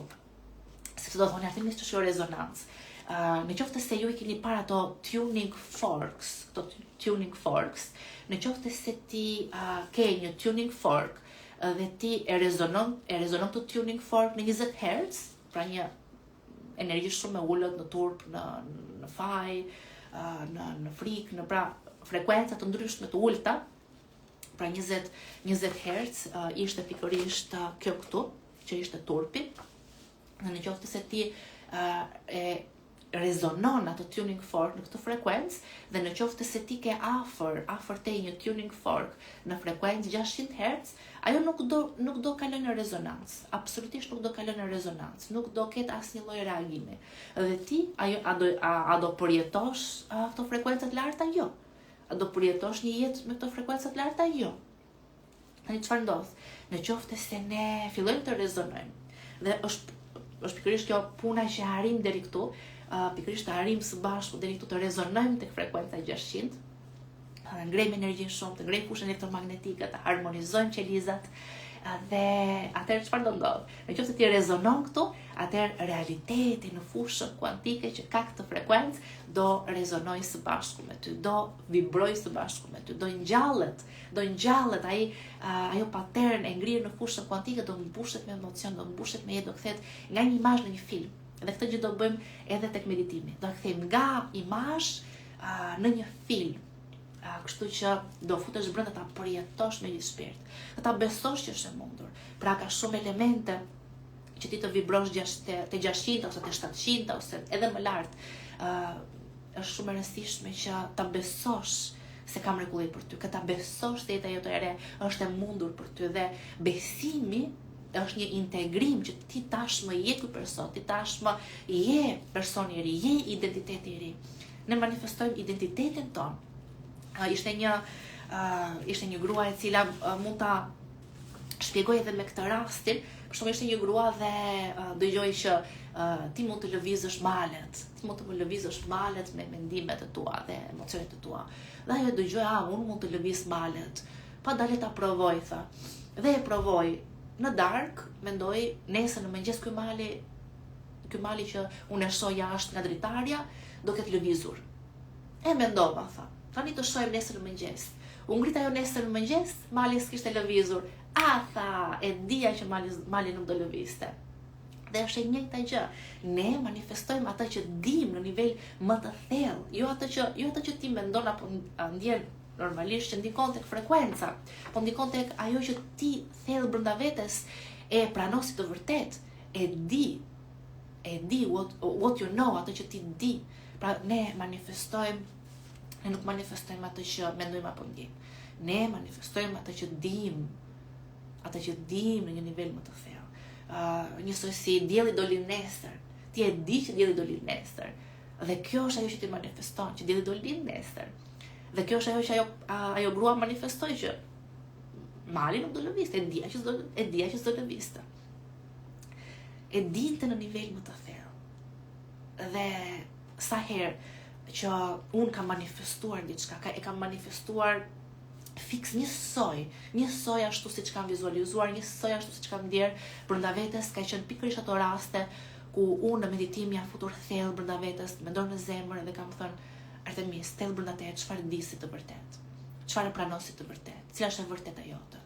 Sepse do thoni artimis që është rezonancë. Në qoftë se ju I keni para ato tuning forks, në qoftë se ti ke një tuning fork dhe ti e rezonon të tuning fork në 20 Hz, pra një energji shumë e ullët në turp, në faj, në frik, në pra frekuenca të ndryshme të ullta, pra 20 Hz, ishte pikërisht kjo këtu, që ishte turpi, në qoftë se ti rezonon atë tuning fork në këtë frekuencë dhe në qoftë se ti ke afër te një tuning fork në frekuencë 600 Hz, ajo nuk do kalon në rezonancë, absolutisht nuk do kalon në rezonancë, nuk do ketë asnjë lloj reagimi. Dhe ti a do përjetosh këto frekuenca të larta? Jo. A do përjetosh një jetë me këto frekuenca të larta? Jo. Tani çfarë ndodh? Në qoftë se ne fillojmë të rezonojmë dhe është pikërisht kjo puna që arrim deri këtu, pikërisht të arrim së bashku deri këtu të rezonojmë tek frekuenca 600, të ngrejmë energjinë shumë, të ngrejmë fushën elektromagnetike, të harmonizojmë qelizat dhe atëherë çfarë do ndodh? Nëse ti rezonon këtu, atëherë realiteti në fushën kuantike që ka këtë frekuencë do rezonojë së bashku me ty, do vibrojë së bashku me ty, do ngjallet ajo pattern e ngrirë në fushën kuantike do mbushet me emocion, do mbushet me jetë, do kthehet nga një imazh në një film. Dhe këtë gjë do bëjmë edhe tek meditimi. Do kthejmë nga imazh në një film. Kështu që do futesh brenda ta përjetosh me gjithë shpirt. Dhe ta besosh që është e mundur. Pra ka shumë elemente që ti të vibrosh te 600 ose te 700 ose edhe më lart. Është shumë e rëndësishme që ta besosh se ka mrekulli për ty, që ta besosh se jeta jote e re është e mundur për ty dhe besimi është një integrim që ti tashmë je ky person, ti tashmë je person I ri, je identitet I ri. Ne manifestojmë identitetin ton. Ishte një grua e cila mund ta shpjegoj edhe me këtë rastin, për shembull ishte një grua dhe dëgjoi që ti mund të lëvizësh malet. Ti mund të lëvizësh malet me mendimet e tua dhe emocionet e tua. Dhe ajo dëgjoi, unë mund të lëviz malet. Pa dalë ta provoj, tha. Dhe e provoi. në darkë, mendoj, nesër në mëngjes ky mali që unë e shoh jashtë nga dritarja, do ketë lëvizur. E mendova, tha, tani të shojmë nesër në mëngjes. U ngrit ajo nesër në mëngjes, mali s'kishte lëvizur. Tha, e dija që mali nuk do lëvizte. Dhe është e njëjta gjë. Ne manifestojmë atë që dim në nivel më të thellë, jo atë që ti mendon apo ndjen normalisht që ndikon tek frekuenca, po ndikon tek ajo që ti thellë brenda vetes e pranon si të vërtet, e di what you know, atë që ti di. Pra ne nuk manifestojmë atë që mendojmë apo ndjejmë. Ne manifestojmë atë që dim në një nivel më të thellë. Njësoj si dielli do lind nesër. Ti e di që dielli do lind nesër. Dhe kjo është ajo që ti manifeston, që dielli do lind nesër. Dhe kjo është ajo që ajo grua manifestoi, që mali nuk do lëvizte, e dija që s'do lëvizte. E dinte në nivel më të thellë. Dhe sa herë që unë kam manifestuar diçka, e kam manifestuar fiks njësoj ashtu siç kam vizualizuar, njësoj ashtu siç kam ndier brenda vetes, ka qenë pikërisht ato raste ku unë në meditim jam futur thellë brenda vetes, me dorë në zemër dhe kam thënë, Artemis, thellë brenda teje, çfarë di si të vërtet? Çfarë pranon si të vërtet? Cila është e vërteta jote?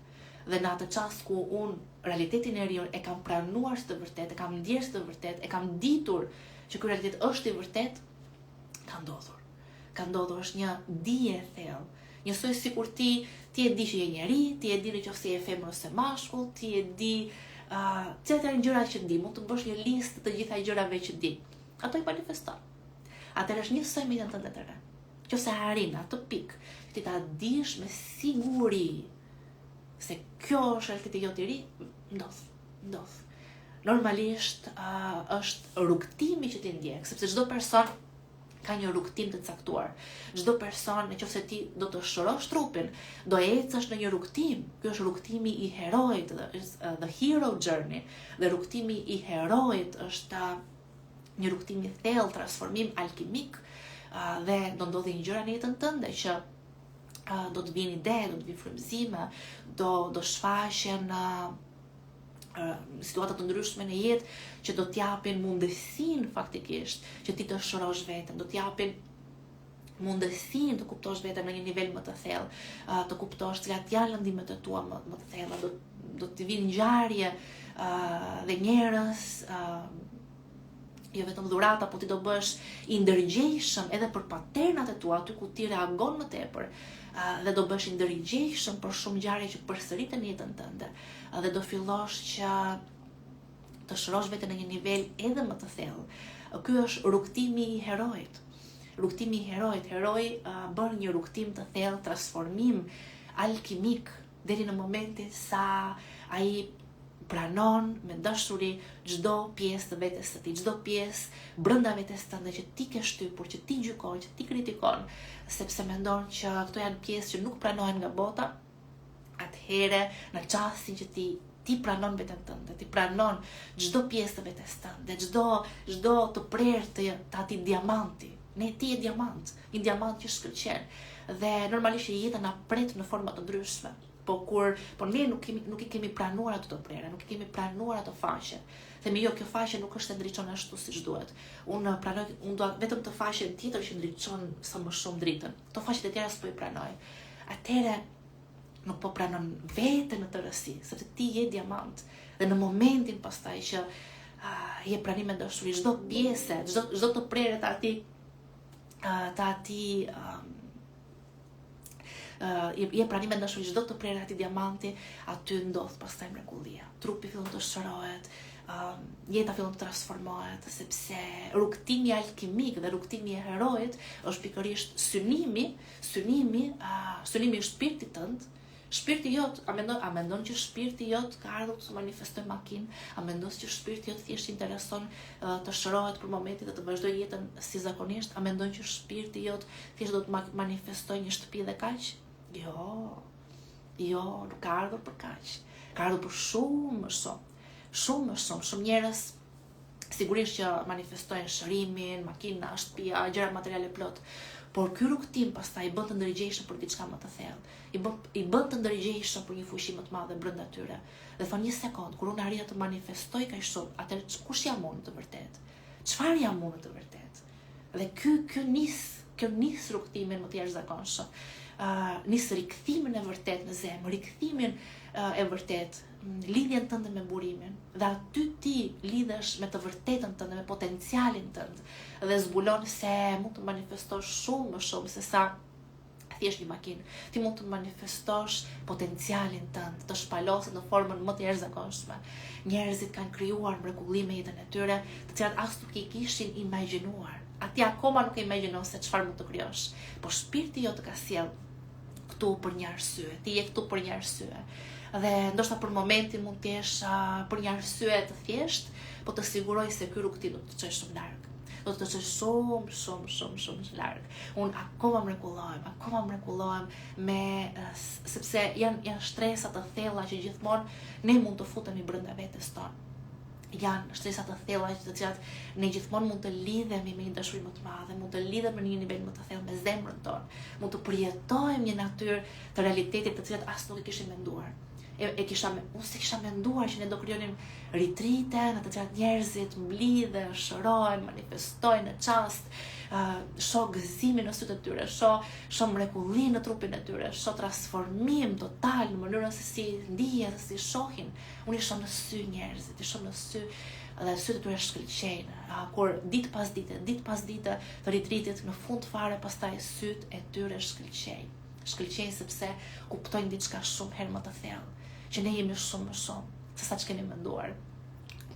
Dhe në atë çast ku unë realitetin e ri e kam pranuar si të vërtet, e kam ndier si të vërtet, e kam ditur që ky realitet është i vërtet, ka ndodhur, është një dije e thellë. Njësoj sikur ti e di që je njeri, ti e di nëse je femër ose mashkull, ti e di cilat janë gjërat që di, mund të bësh një listë të gjitha gjërave që di. Ato i manifeston. Atëherë është njësoj me jetën tënde të re. Nëse arrin atë pikë, ti ta dish me siguri se kjo është realiteti jot i ri, ndodh. Normalisht është rrugtimi që ti ndjek, sepse çdo person ka një rrugtim të caktuar. Çdo person, nëse ti do të shërosh trupin, do ecësh në një rrugtim. Ky është rrugtimi i heroit, the hero journey. Dhe rrugtimi i heroit është një rrugtim i thellë, transformim alkimik, dhe do ndodhin gjëra në jetën tënde që do të vinë ide, do të vinë frymëzime, do shfaqen situata të ndryshme në jetë që do t'japin mundësinë faktikisht që ti të shërosh veten, do t'japin mundësinë të kuptosh veten në një nivel më të thellë, të kuptosh cilat janë lëndimet e tua më të thella, do të vinë ngjarje dhe njerëz, jo vetëm dhurata, po ti do bësh i ndërgjegjshëm edhe për paternat e tua, aty ku ti reagon më tepër, dhe do bësh i ndërgjegjshëm për shumë ngjarje që përsëriten në jetën tënde, dhe do fillosh që të shërosh veten në një nivel edhe më të thellë. Ky është rrugtimi i heroit. Heroi bën një rrugtim të thellë, transformim alkimik deri në momentin sa ai pranon me dashuri çdo pjesë të vetes së tij, çdo pjesë brenda vetes tënde që ti ke shtypur, që ti gjykon, që ti kritikon, sepse mendon që këto janë pjesë që nuk pranohen nga bota. Atëherë, në çastin që ti pranon veten tënde, ti pranon çdo pjesë të vetes tënde, çdo të prerë të atij diamanti. Ne ti je diamant, një diamant që shkëlqen. Dhe normalisht jeta na pret në forma të ndryshme. Po ne nuk i kemi pranuar ato të prera, nuk i kemi pranuar ato faqe. Themi jo, kjo faqe nuk është e ndriçon ashtu siç duhet. Unë dua vetëm të faqen tjetër që ndriçon sa më shumë dritën. Këto faqet e tjera s'po i pranoj. Atëherë nuk po pranon veten në të rësi, sepse ti je diamant. Dhe në momentin pastaj që je pranim me dashuri, çdo pjesë, çdo të prerë të atij je pranim me dashuri, çdo të prerë atij diamanti, aty ndodh pastaj mrekullia. Trupi fillon të shërohet, jeta fillon të transformohet, sepse rrugtimi alkimik dhe rrugtimi i heroit është pikërisht synimi i shpirtit tënd. Shpirti jot, a mendon që shpirti jot ka ardhur të manifestojë makinë? A mendon që shpirti jot thjesht intereson të shërohet për momentin dhe të vazhdojë jetën si zakonisht? A mendon që shpirti jot thjesht do të manifestojë një shtëpi dhe kaq? Jo, nuk ka ardhur për kaq. Ka ardhur për shumë më shumë. Shumë njerëz sigurisht që manifestojnë shërimin, makina, shtëpia, gjëra materiale plot, Por ky rrugtim pastaj i bën të ndërgjegjshëm për diçka më të thellë. I bën të ndërgjegjshëm për një fuqi më të madhe brenda tyre. Dhe thon një sekond, kur unë arrija të manifestoj kaq shumë, atëherë kush jam unë të vërtetë? Çfarë jam unë të vërtetë? Dhe ky nis rrugtimin më të jashtëzakonshëm. Nis rikthimin e vërtet në zemër, rikthimin e vërtet, lidhjen tënde me burimin, dhe aty ti lidhesh me të vërtetën tënde, me potencialin tënd, dhe zbulon se mund të manifestosh shumë më shumë se sa thjesht një makinë. Ti mund të manifestosh potencialin tënd, të shpaloset në formën më të jashtëzakonshme. Njerëzit kanë krijuar mrekulli me jetën e tyre, të cilat as nuk i kishin imagjinuar. Ati akoma nuk e imagjinon se çfarë mund të krijosh, por shpirti jo të ka sjell këtu për një arsye. Ti je këtu për një arsye. Dhe ndoshta për momentin mund të jesh për një arsye të thjeshtë, po të siguroj se ky rrugtim do të të çojë shumë larg. Do të të çojë shumë larg. Unë akoma mrekullohem sepse janë shtresa të thella që gjithmonë ne mund të futemi brenda vetes tonë. Janë shtresa të thella të cilat ne gjithmonë mund të lidhemi me një dashuri më të madhe, mund të lidhemi në një nivel më të thellë me zemrën tonë, mund të përjetojmë një natyrë të realitetit të cilat as nuk e kishim menduar. Unë se kisha menduar që ne do krijonim ritrite në të cilat njerëzit mblidhen, shërohen, manifestojnë në çast, shoh gëzimin në sytë të tyre, shoh mrekulli në trupin e tyre, shoh transformim total në mënyrën se si ndihen, se si shohin. Unë i shoh në sy njerëzit, i shoh në sy dhe sytë e tyre shkëlqejnë. Kur ditë pas dite të ritritit, në fund fare pastaj sytë e tyre shkëlqejnë sepse kuptojnë diçka shumë herë më të thellë, që ne jemi shumë më shumë se sa që kemi menduar.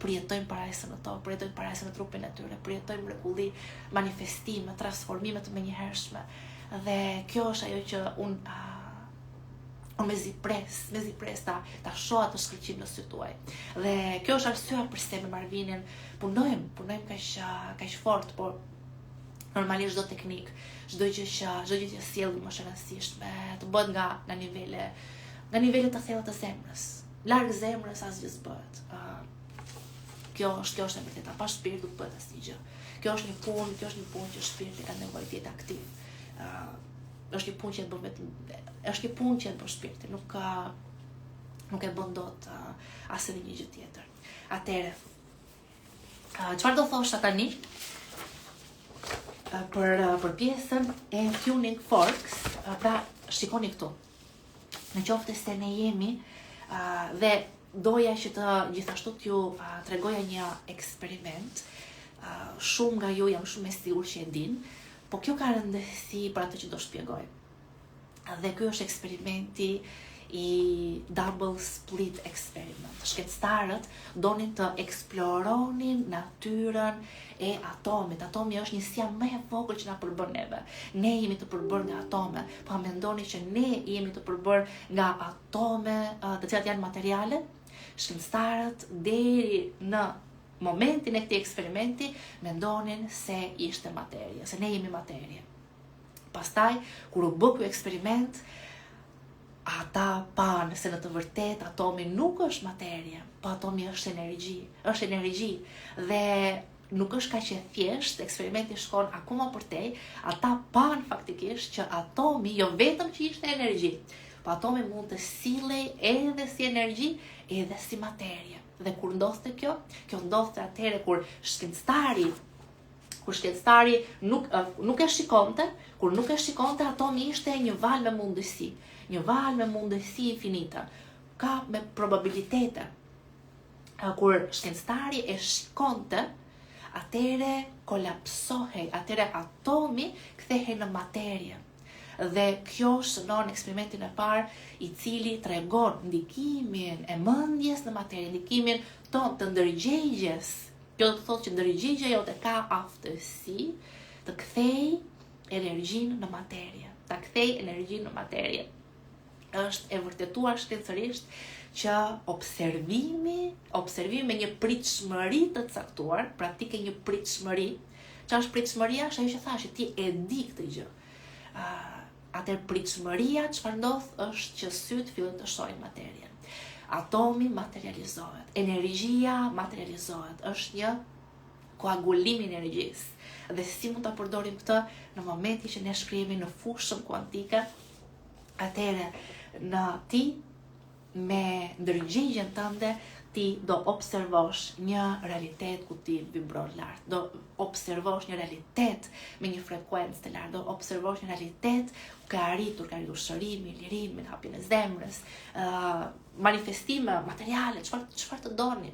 Përjetojmë parajsën në tokë, përjetojmë parajsën në trupin e tyre, përjetojmë mrekulli, manifestime, transformime të menjëhershme. Dhe kjo është ajo që unë mezi pres ta shoha të shkëlqim në sytë tuaj. Dhe kjo është arsyeja pse me Marvinin punojmë kaq fort, por normalisht çdo teknik, çdo gjë që sjellim më rëndësishme të bëhet nga nivele të thella të zemrës. Larg zemrës asgjë s'bëhet. Kjo është e vërteta, pa shpirt nuk bëhet asnjë gjë. Kjo është një punë që shpirti ka nevojë të jetë aktiv. Është një punë që e bën shpirti, nuk e bën dot asnjë gjë tjetër. Atëherë, çfarë do thosha tani për pjesën e tuning forks? Pra, shikoni këtu. Në qoftë se ne jemi dhe doja që të gjithashtu t'ju tregoja një eksperiment. Shumë nga ju jam shumë e sigurt që e din, po kjo ka rëndësi për atë që do shpjegoj. Dhe ky është eksperimenti i double split experiment. Shkencëtarët donin të eksploronin natyrën e atomit. Atomi është një sjem më e vogël që na përbën neve. Ne jemi të përbërë nga atome, po mendoni që ne jemi të përbërë nga atome të cilat janë materiale? Shkencëtarët deri në momentin e këtij eksperimenti mendonin se ishte materie, se ne jemi materie. Pastaj, kur u bë ky eksperiment, ata panë se në të vërtet atomi nuk është materie, po atomi është energji. Dhe nuk është kaq e thjeshtë, eksperimenti shkon akoma përtej, ata panë faktikisht që atomi jo vetëm që ishte energji, po atomi mund të sillej edhe si energji, edhe si materie. Dhe kur ndodhte kjo ndodhte atëherë kur shkencëtari nuk e shikonte, kur nuk e shikonte, atomi ishte një valë me mundësi infinite, ka me probabilitete. Kur shkencëtari e shikonte, atëherë kolapsohej, atëherë atomi kthehej në materie. Dhe kjo shënon eksperimentin e parë, i cili tregon ndikimin e mendjes në materie, ndikimin ton të ndërgjegjes. Kjo do të thotë që ndërgjegja jote ka aftësi të kthej energjinë në materie. Është e vërtetuar shkencërisht që observimi me një pritshmëri të caktuar, praktike një pritshmëri. Çfarë është pritshmëria? Është ajo që thash, ti e di këtë gjë. Atëherë pritshmëria çfarë ndodh është që syt fillojnë të shohin materien. Atomi materializohet, energjia materializohet, është një koagulim i energjisë. Dhe si mund ta përdorim këtë në momentin që ne shkrihemi në fushën kuantike, atëherë në ti me ndërgjegjen tënde ti do observosh një realitet ku ti vibron lart, do observosh një realitet me një frekuencë të lartë, do observosh një realitet ka arritur shërimi, lirimin, hapjen e zemrës, manifestime materiale, çfarë të doni.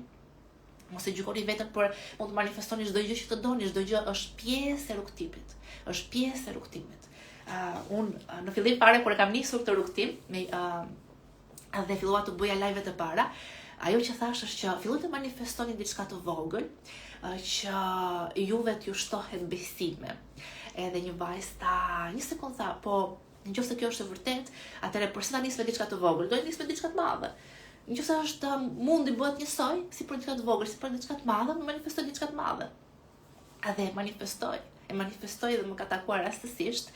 Mos e gjykoni veten për mund të manifestoni çdo gjë që të doni, çdo gjë është pjesë e rrugtimit. Është pjesë e rrugtimit. Unë në fillim fare kur e kam nisur këtë rrugtim, dhe fillova të bëja live të para, ajo që thash është që filloj të manifestoni diçka të vogël, që juve t'ju shtohet besime. Edhe një vajzë tha, një sekond tha, po nëse kjo është e vërtet, atëherë pse ta nis me diçka të vogël, do të nis me diçka të madhe. Nëse është mundi bëhet njësoj, si për diçka të vogël, si për diçka të madhe, më manifestoj diçka të madhe. Edhe manifestoj dhe më ka takuar rastësisht,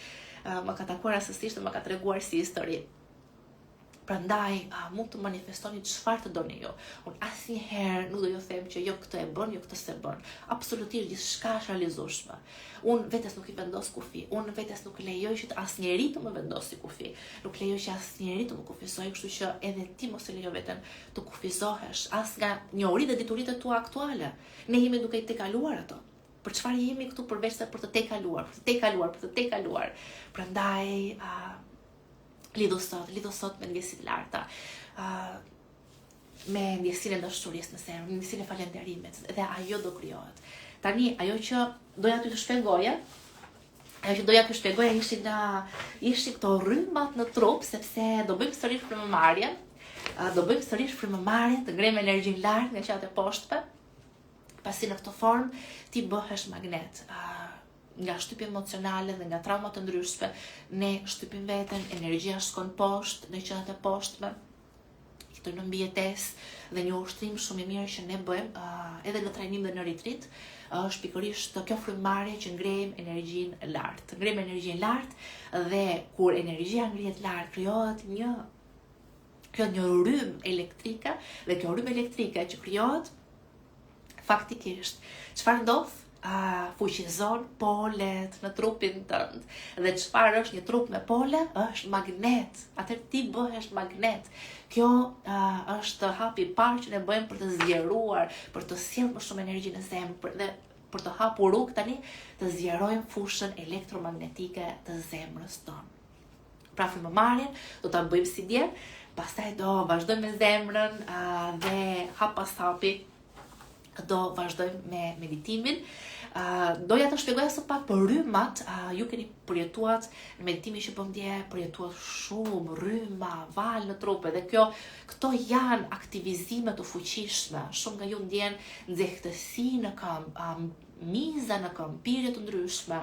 dhe më ka treguar si histori. Prandaj mund të manifestoni çfarë të doni ju. Unë asnjëherë nuk do ju them që jo këtë e bën, jo këtë s'e bën. Absolutisht gjithçka është realizueshme. Unë vetes nuk i vendos kufi. Unë vetes nuk lejoj që asnjëri të më vendosi kufi. Nuk lejoj që asnjëri të më kufizojë, kështu që edhe ti mos e lejo veten të kufizohesh as nga njohuritë dhe dituritë tua aktuale. Ne jemi duke i tejkaluar ato. Për çfarë jemi këtu përveç se për të tejkaluar. Prandaj lidhu sot me ndjesitë larta, me ndjesinë e dashurisë në zemër, me ndjesinë e falënderimit, dhe ajo do krijohet. Tani, ajo që doja t'ju shpjegoja ishin këto rrymat në trup, sepse do bëjmë sërish frymëmarrjen, të ngrejmë energjinë lart nga qatë e poshtme, pasi në këtë formë ti bëhesh magnet. Nga shtypje emocionale dhe nga trauma të ndryshme, ne shtypim veten, energjia shkon poshtë, në qendrat e poshtme, jetojmë në mbijetesë, dhe një ushtrim shumë i mirë që ne bëjmë edhe në trajnim dhe në retreat, është pikërisht kjo frymëmarrje që ngrejmë energjinë lart, dhe kur energjia ngrihet lart, krijohet një rrymë elektrike, dhe kjo rrymë elektrike që krijohet faktikisht çfarë ndodh? Fuqizon polet në trupin tënd. Dhe çfarë është një trup me pole? Është magnet. Atëherë ti bëhesh magnet. Kjo është hapi i parë që ne bëjmë për të zgjeruar, për të sjellë më shumë energji në zemër, dhe për të hapur rrugë tani të zgjerojmë fushën elektromagnetike të zemrës tonë. Pra frymëmarrjen do ta bëjmë si dje, pastaj do vazhdojmë me zemrën dhe hap pas hapi do vazhdojmë me meditimin. Doja të shpjegoja sot pak për rrymat. Ju keni përjetuar në meditimin që bëm dje, përjetuar shumë rryma, val në trup, dhe këto janë aktivizime të fuqishme. Shumë nga ju ndjen nxehtësi në këmbë, miza në këmbë, pirje të ndryshme,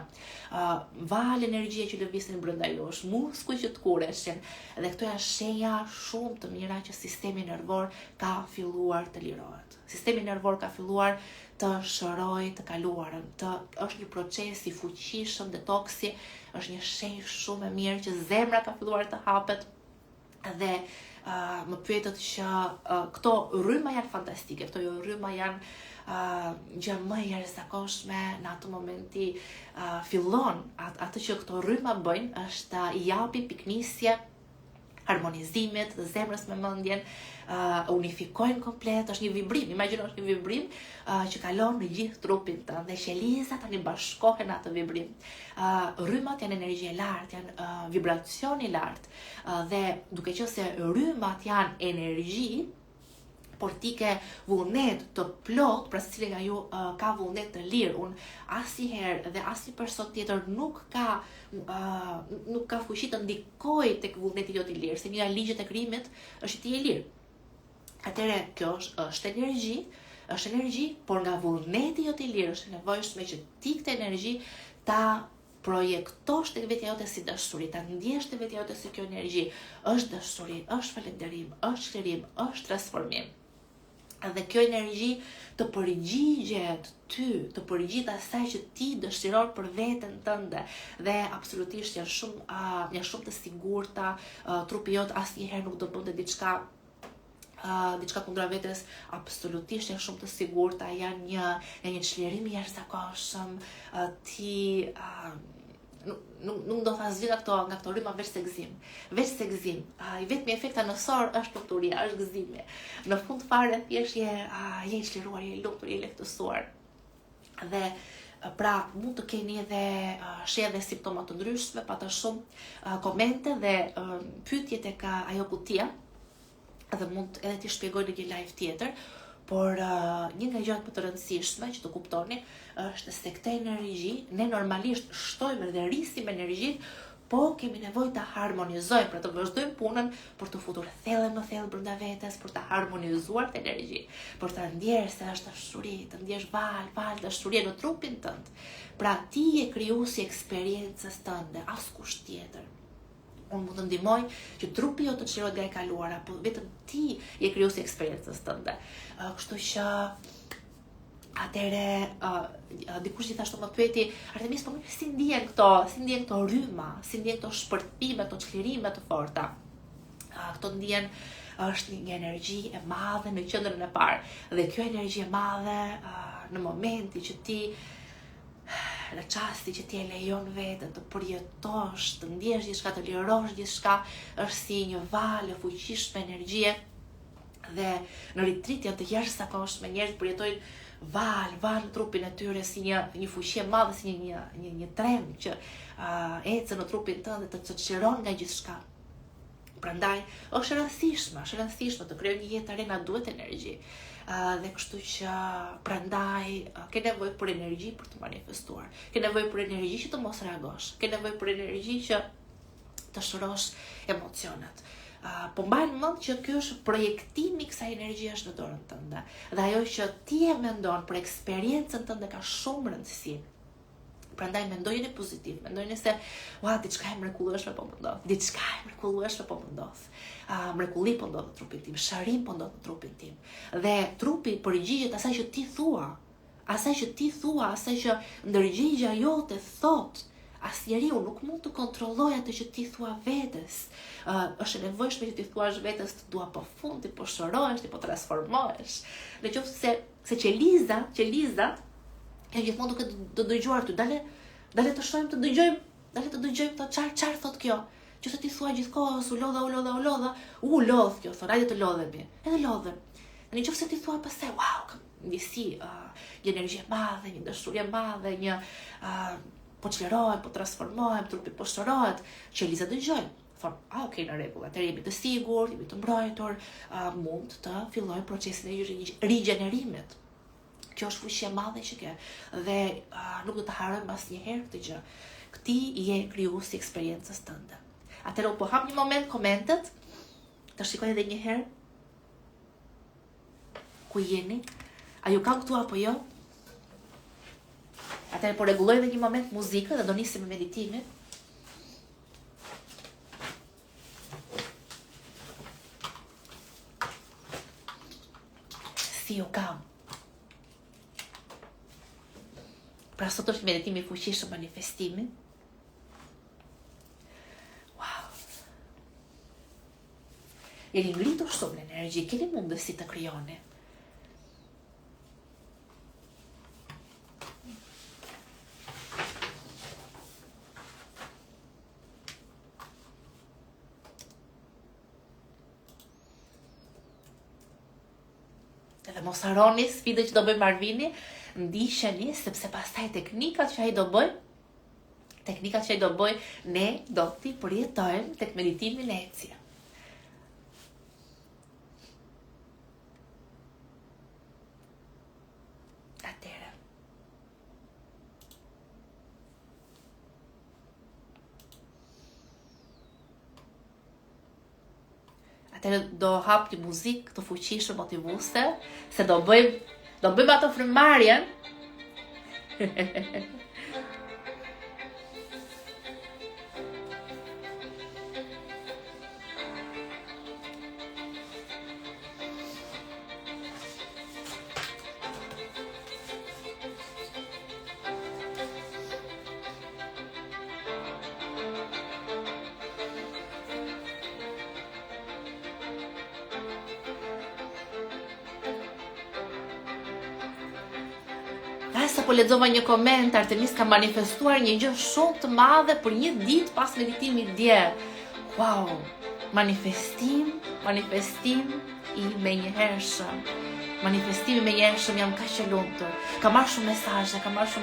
val energjie që lëvizin brenda jush, muskuj që të kureshin, dhe këto janë shenja shumë të mira që sistemi nervor ka filluar të lirohet. Sistemi nervor ka filluar të shëroj të kaluarën, është një proces i fuqishëm detoksi, është një shenjë shumë e mirë që zemra ka filluar të hapet, dhe më pyetët që këto rryma janë fantastike, këto rryma janë gjë më e jashtëzakonshme në atë momenti fillon atë që këto rryma bëjnë është i japi piknisje harmonizimit dhe zemrës me mendjen, unifikojnë komplet, është një vibrim, imagjino është një vibrim që kalon në gjithë trupin tënd dhe qelizat tani bashkohen në atë vibrim. Rrymat janë energji e lartë, janë vibracion i lartë, dhe duke qenë se rrymat janë energji, por ti ke vullnet të plot, pra secili nga ju ka vullnet të lirë. Unë asnjëherë dhe asnjë person tjetër nuk ka fuqi të ndikojë tek vullneti jot i lirë, se një nga ligjet e krijimit është ti je lirë. Atëherë kjo është energji, por nga vullneti jot i lirë është nevojshme që ti këtë energji ta projektosh tek vetja jote si dashuri, ta ndjesh tek vetja jote si kjo energji është dashuri, është falënderim, është lirim, është transformim. Dhe kjo energji të përgjigjet ty, të përgjigjet asaj që ti dëshiron për veten tënde, dhe absolutisht janë shumë të sigurta, trupi jot asnjëherë nuk do bënte diçka diçka kundra vetes, absolutisht janë shumë të sigurta, janë një çlirim i jashtëzakonshëm, ti nuk do ta zgjidh nga këto rryma veç se gëzim. I vetmi efekt anësor është lumturia, është gëzimi. Në fund fare thjesht je i çliruar, je i lumtur, je i lehtësuar. Dhe pra mund të keni edhe sheh dhe simptoma të ndryshme, pata shumë komente dhe pyetje tek ajo kutia, dhe mund edhe t'i shpjegoj në një live tjetër, por një nga gjërat më të rëndësishme që të kuptoni është se këtë energji ne normalisht shtojmë dhe rrisim energjinë, po kemi nevojë ta harmonizojmë për të vazhdojmë punën, për të futur thellë më thellë brenda vetes, për ta harmonizuar të energji, për ta ndjerë se është dashuri, të ndjesh val dashurie në trupin tënd. Pra ti je krijuesi i eksperiencës tënde, askush tjetër. Unë mund të ndihmoj që trupi jo të çlirohet nga e kaluara, por vetëm ti je krijuesi i eksperiencës tënde. Kështu që atëre dikush gjithashtu më pyeti, Artemis, po si ndihen këto rryma, si ndihen këto shpërthime, këto çlirime të forta? Këto ndihen është një energji e madhe në qendrën e parë. Dhe kjo energji e madhe në momenti që ti në çasti që ti e lejon veten të përjetosh, të ndjesh diçka, të lirosh diçka, është si një valë e fuqishme energjie. Dhe në retreat janë të jashtëzakonshme, njerëzit përjetojnë val në trupin e tyre si një fuqi e madhe, si një trem që ecën në trupin tënd dhe të çliron nga gjithçka. Prandaj është rëndësishme të krijojë një jetë arena, duhet energji. Dhe kështu që prandaj ke nevojë për energji për të manifestuar. Ke nevojë për energji që të mos reagosh. Ke nevojë për energji që të shërosh emocionet. Po mbajnë mend që ky është projektimi i kësaj energjie është në dorën tënde. Dhe ajo që ti e mendon për eksperiencën tënde ka shumë rëndësi. Prandaj mendojeni pozitiv, mendojeni se diçka e mrekullueshme po më ndodh. Diçka e mrekullueshme po më ndodh. Mrekulli po ndodh në trupin tim, shërim po ndodh në trupin tim. Dhe trupi përgjigjet asaj që ti thua, asaj që ndërgjegja jote thot. Asnjëriu nuk mund të kontrollojë atë që ti thua vetes. Është e nevojshme që ti thuash vetes të dua po fund, ti po shërohesh, ti po transformohesh. Nëse se qeliza e gjithmonë duke të dëgjuar ty, dale të shohim, të dëgjojmë të çfarë thot kjo. Që ti thua gjithkohës u lodha, lodh kjo, thon, hajde të lodhemi. Edhe lodhem. Nëse ti thua pastaj, kam ndjesi, një energji e madhe, një dashuri e madhe, një po çlirohem, po transformohem, trupi po shërohet, qeliza dëgjojnë. Thon, okay, në rregull, atëherë jemi të sigurt, jemi të mbrojtur, mund të filloj procesin e rigjenerimit. Kjo është fuqi e madhe që ke dhe nuk do të harrojmë asnjëherë këtë gjë. Ti je krijuesi i eksperiencës tënde. Atëherë po hap një moment komentet, të shikoj edhe një herë ku jeni, a ju kam këtu apo jo? Atëherë po rregulloj edhe një moment muzikën dhe do nisim me meditimin. Si ju kam? Pra sot është meditimi i fuqishëm, manifestimi. Jeni ngritur shumë në energji, keni mundësi të krijoni. Edhe mos harroni sfidën që do bëjmë Marvini, ndiqeni sepse pastaj teknikat që ai do bëj, ne do t'i përjetojmë tek meditimi në ecje. Atëherë do hap një muzikë të fuqishme motivuese, se do bëjmë ato frymëmarrjen. sa po lexova një koment, Artemis ka manifestuar një gjë shumë të madhe për një ditë pas meditimit dje. Wow, manifestim i menjëhershëm. Manifestimi i menjëhershëm, jam kaq e lumtur. Kam marrë shumë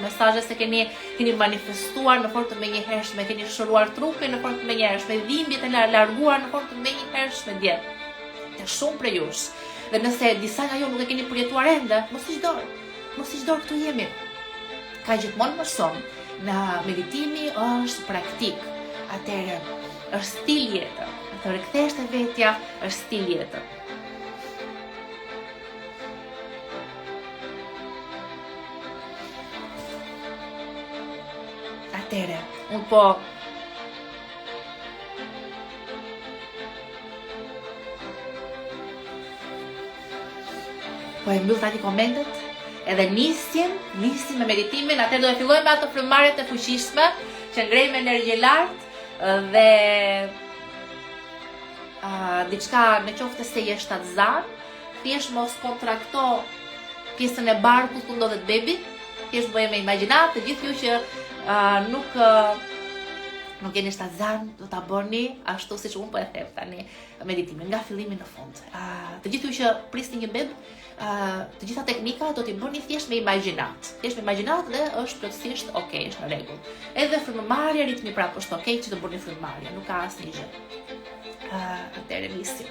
mesazhe se keni manifestuar në formë të menjëhershme, keni shëruar trupin në formë të menjëhershme, dhimbjet e larguar në formë të menjëhershme dje. Të shumë prej jush. Dhe nëse disa nga ju nuk e keni përjetuar ende, mos i çdor, këtu jemi. Ka gjithmonë më shumë. Në meditimi është praktik. Atëherë është stil jetër. Atëherë kthehesh te vetja, është stil jetër. Atëherë, unë po e mbyll tani komentet, edhe nisim me meditimin. Atëherë do të fillojmë me ato frymëmarrjet e fuqishme që ngrejmë energji lartë dhe diçka në qoftë se je shtatzan, thjesht mos kontrakto pjesën e barkut ku ndodhet bebi, thjesht bëje me imagjinat, të gjithë ju që nuk jeni shtatzan, do ta bëni ashtu siç unë po e them tani meditimin nga fillimi në fund. Të gjithë ju që prisni një beb, të gjitha teknika do t'i bëni thjesht me imagjinat. Thjesht me imagjinat dhe është plotësisht okay, është në rregull. Edhe frymëmarrja, ritmi prapë është okay që të bëni frymëmarrje, nuk ka asnjë gjë. Atëherë nisim.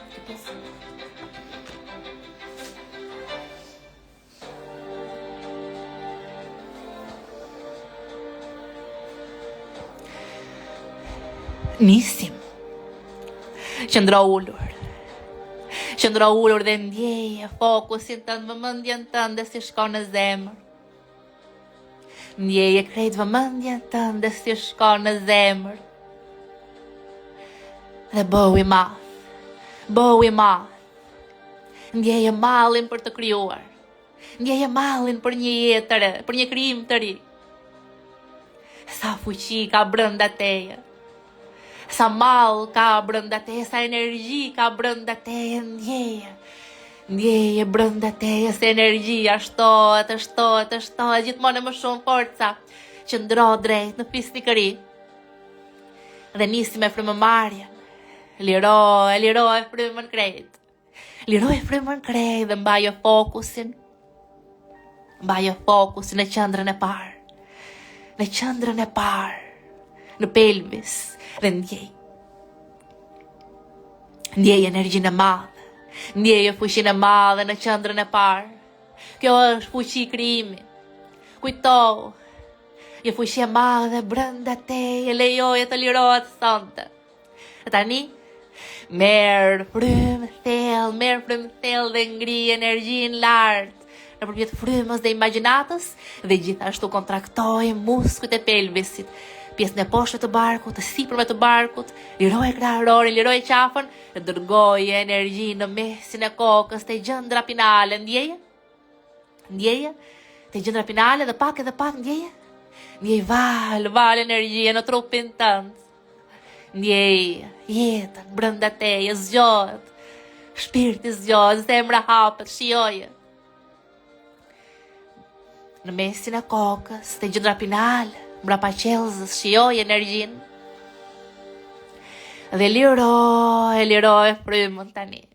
Nisim. Qëndro ullur dhe ndjeje fokusin tënd, vëmendjen tënde si shkon në zemër. Ndjeje krejt vëmendjen tënde si shkon në zemër. Dhe bëu i madh. Ndjeje mallin për të krijuar. Ndjeje mallin për një jetë të re, për një krijim të ri. Sa fuqi ka brenda teje. Sa mall ka brenda teje, sa energji ka brenda teje, ndjeje brenda teje, se energjia shtohet, gjithmonë më shumë forca, qëndro drejt në fisnikëri. Dhe nisi me frymëmarrjen. Liroje frymën krejt. Liroje frymën krejt dhe mbaje fokusin. Mbaje fokusin në qendrën e parë. Në qendrën e parë. Në pelvis. Dhe ndjej energjinë e madhe, ndjej fuqinë e madhe në qendrën e parë. Kjo është fuqi i krijimit. Kujto, je fuqi e madhe brenda teje, lejoje të lirohet sonte. Tani, merr frymë thellë dhe ngri energjinë lart nëpërmjet frymës dhe imagjinatës dhe gjithashtu kontraktoj muskujt e pelvisit. Pjesën e poshtë të barkut, të sipërme të barkut, liroje kraharorin, liroje qafën, dhe dërgoje energji në mesin e kokës, te gjendra pinale, ndjeje, te gjendra pinale dhe pak ndjeje. Ndjej val energjie në trupin tënd. Ndjej jetën brenda teje, zgjohet, shpirti zgjohet, zemra hapet, shijoje. Në mesin e kokës, te gjendra pinale, mbrapa qelzës, shijoj energjin. Dhe liroje frymën tani.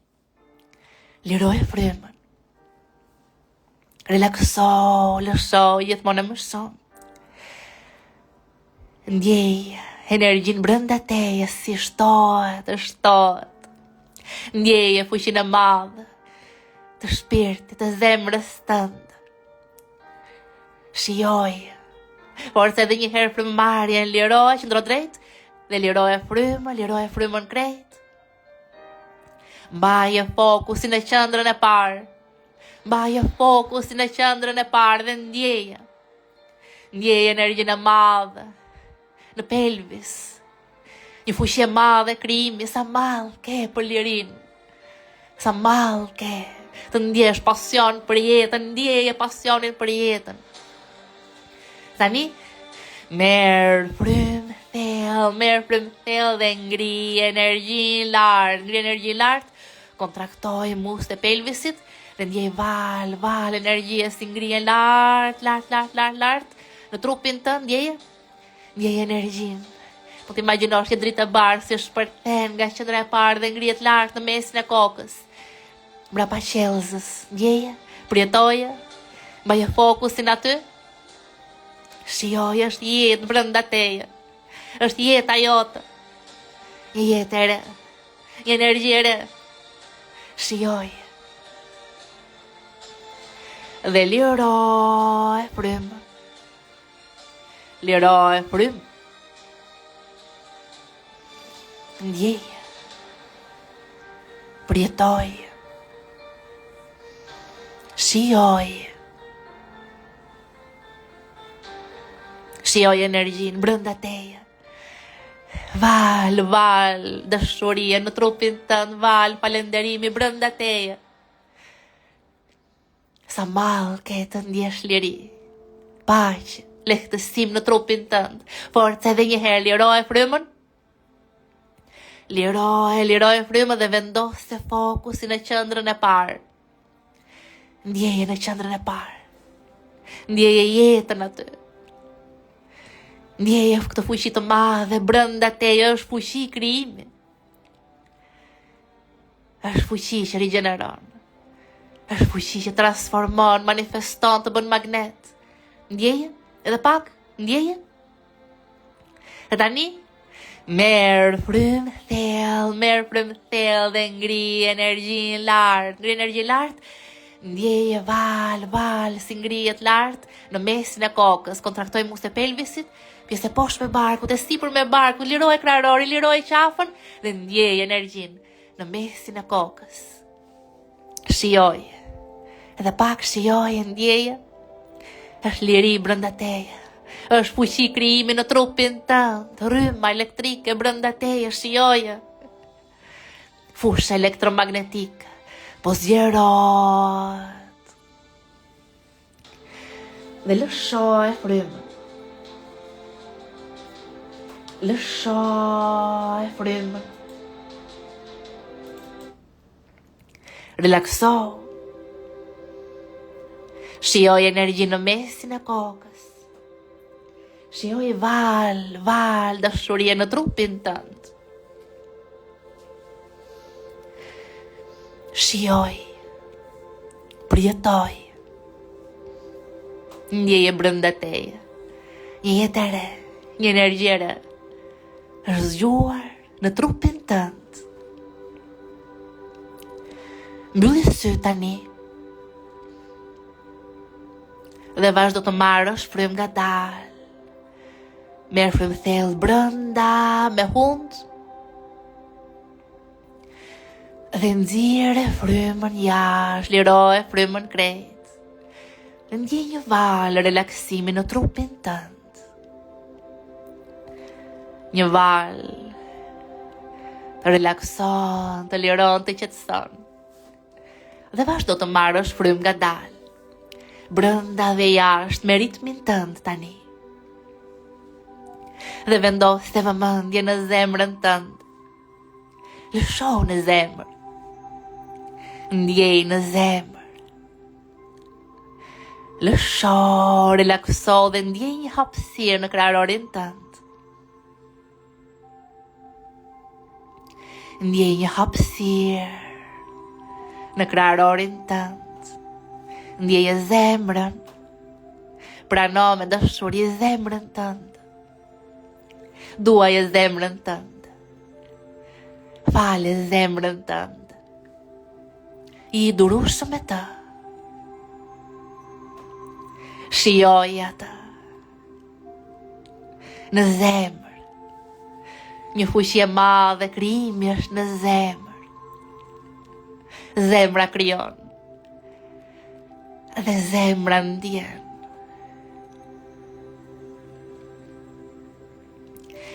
Liroje frymën. Relakso, lëshoj, gjithmonë më shumë. Ndjej energjin brenda teje si shtohet. Ndjeje fuqinë e madhe të shpirtit, të zemrës tënd. Shijoj. Forse edhe një herë frymëmarrjen, liroje, qëndro drejt dhe liroje frymën krejt. Mbaje fokusin në qendrën e parë. Dhe ndjeje. Ndjeje energjinë e madhe në pelvis. Një fuqi e madhe krijimi, sa mall ke për lirin. Sa mall ke të ndjesh pasion për jetën, ndjeje pasionin për jetën. Tani, merr frymë thellë dhe ngri energji lart, kontraktoj muskujt e pelvisit Dhe ndjej val energjia si ngrihen lart në trupin tënd, ndjej energjinë. Po të imagjinosh që dritë e barë si shpërthen nga qendra e parë dhe ngrihet lart në mesin e kokës. Mbrapa qelzës, ndjeje, përjetoje, mbaje fokusin aty. Shijoje, është jetë brenda teje. Është jeta jote. Një jetë e re, një energji e re. Shijoje. Dhe liroje frymë. Liroje frymë. Ndjeje. Përjetoje. Shijoje. Shijoje energjinë brenda teje. Val, dashurie në trupin tënd, val, falenderimi brenda teje. Sa mall ke të ndjesh liri, paqe, lehtësim në trupin tënd. Forcë edhe një herë liroje frymën. Liroje frymën dhe vendose fokusin në qendrën e parë. Ndjeje në qendrën e parë. Ndjeje jetën aty. Ndjeje këtë fuqi të madhe brenda teje, është fuqi krijimi. Është fuqi që rigjeneron. Është fuqi që transformon, manifeston, të bën magnet. Ndjeje? Edhe pak? Ndjeje? E tani? Merë frymë thellë dhe ngri energjin lart. Ndjeje val, si ngrihet lart në mesin e kokës. Kontraktoj muskujt e pelvisit, pjesë e poshtë me barkut, e sipër me barkut, liroj krahërori, liroj qafën dhe ndjej energjin në mesin e kokës. Shijoj. Edhe pak shijoj, ndjeje. Është liri brenda teje. Është fuqi krijimi në trupin tënd, rryma elektrike brenda teje, shijoje. Fusha elektromagnetike, po zgjerohet. Dhe lëshoj frymën. Lëshoj frymën. Relakso. Shijoj energji në mesin e kokës. Shijoj val, dashurie në trupin tënd. Shijoj. Përjetoj. Ndjeje brenda teje. Një jetë e re, një energji e re. Është zgjuar në trupin tënd. Mbylli syt tani. Dhe vazhdo të marrësh frymë ngadalë. Merë frymë thellë brenda me hund. Dhe nxjerrë frymën jashtë, liroje frymën krejt. Dhe ndjej një val relaksimi në trupin tënd. Një val të relakson, të liron, të qetëson. Dhe vazhdo të marrësh frymë ngadalë. Brenda dhe jashtë me ritmin tënd tani. Dhe vendos të vëmendje në zemrën tënd. Lësho në zemër. Ndjej në zemër. Lësho, relakso dhe ndjej një hapësirë në kraharorin tënd. Ndjej një hapësirë në kraharorin tënd. Ndjeje zemrën. Prano me dashuri zemrën tënd. Duaje zemrën tënd. Fale zemrën tënd. I durueshëm me të. Shijoj atë. Në zemër. Një fuqi e madhe krijimi është në zemër. Zemra krijon. Dhe zemra ndjen.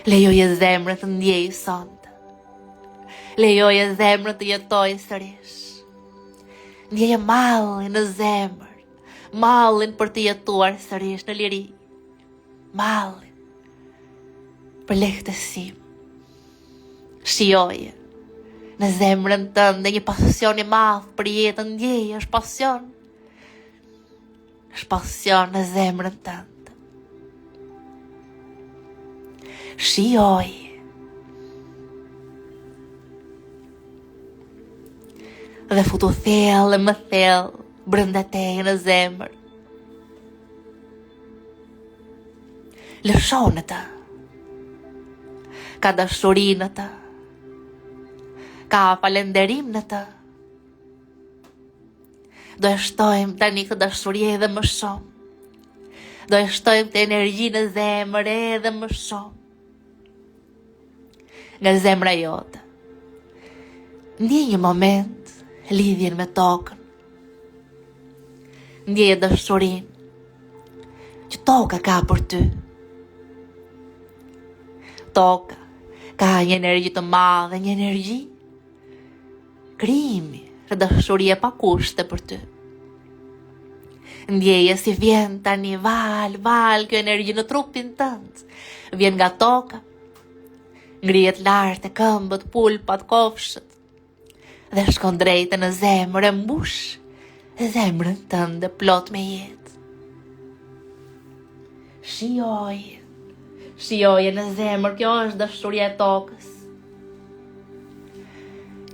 Lejoje zemrën të ndjej sot. Lejoje zemrën të jetoj sërish. Ndjeje mallin në zemër. Mallin për të jetuar sërish në liri. Mallin për lehtësim. Shijoje. në zemrën tënde një pasion I madh për jetën, ndjej, është pasion. Është pasion në zemrën tënde. Shijoj. Dhe futu thellë më thellë brenda teje në zemër. Lësho në të. Ka dashuri në të. Ka falenderim në të. Do e shtojmë tani këtë dashuri edhe më shumë. Do e shtojmë të energji në zemër edhe më shumë. Nga zemra jote. Ndjej një moment lidhjen me tokën. Ndjej dashurin që toka ka për ty. Toka ka një energji të madhe, një energji krijimi dhe dashuri e pakushte për ty. Ndjeje si vjen tani val kjo energji në trupin tënd. Vjen nga toka, ngrihet lart e këmbët, pulpat, kofshët dhe shkon drejt në zemër e mbush zemrën tënde plot me jetë. Shijoje në zemër, kjo është dashuria e tokës.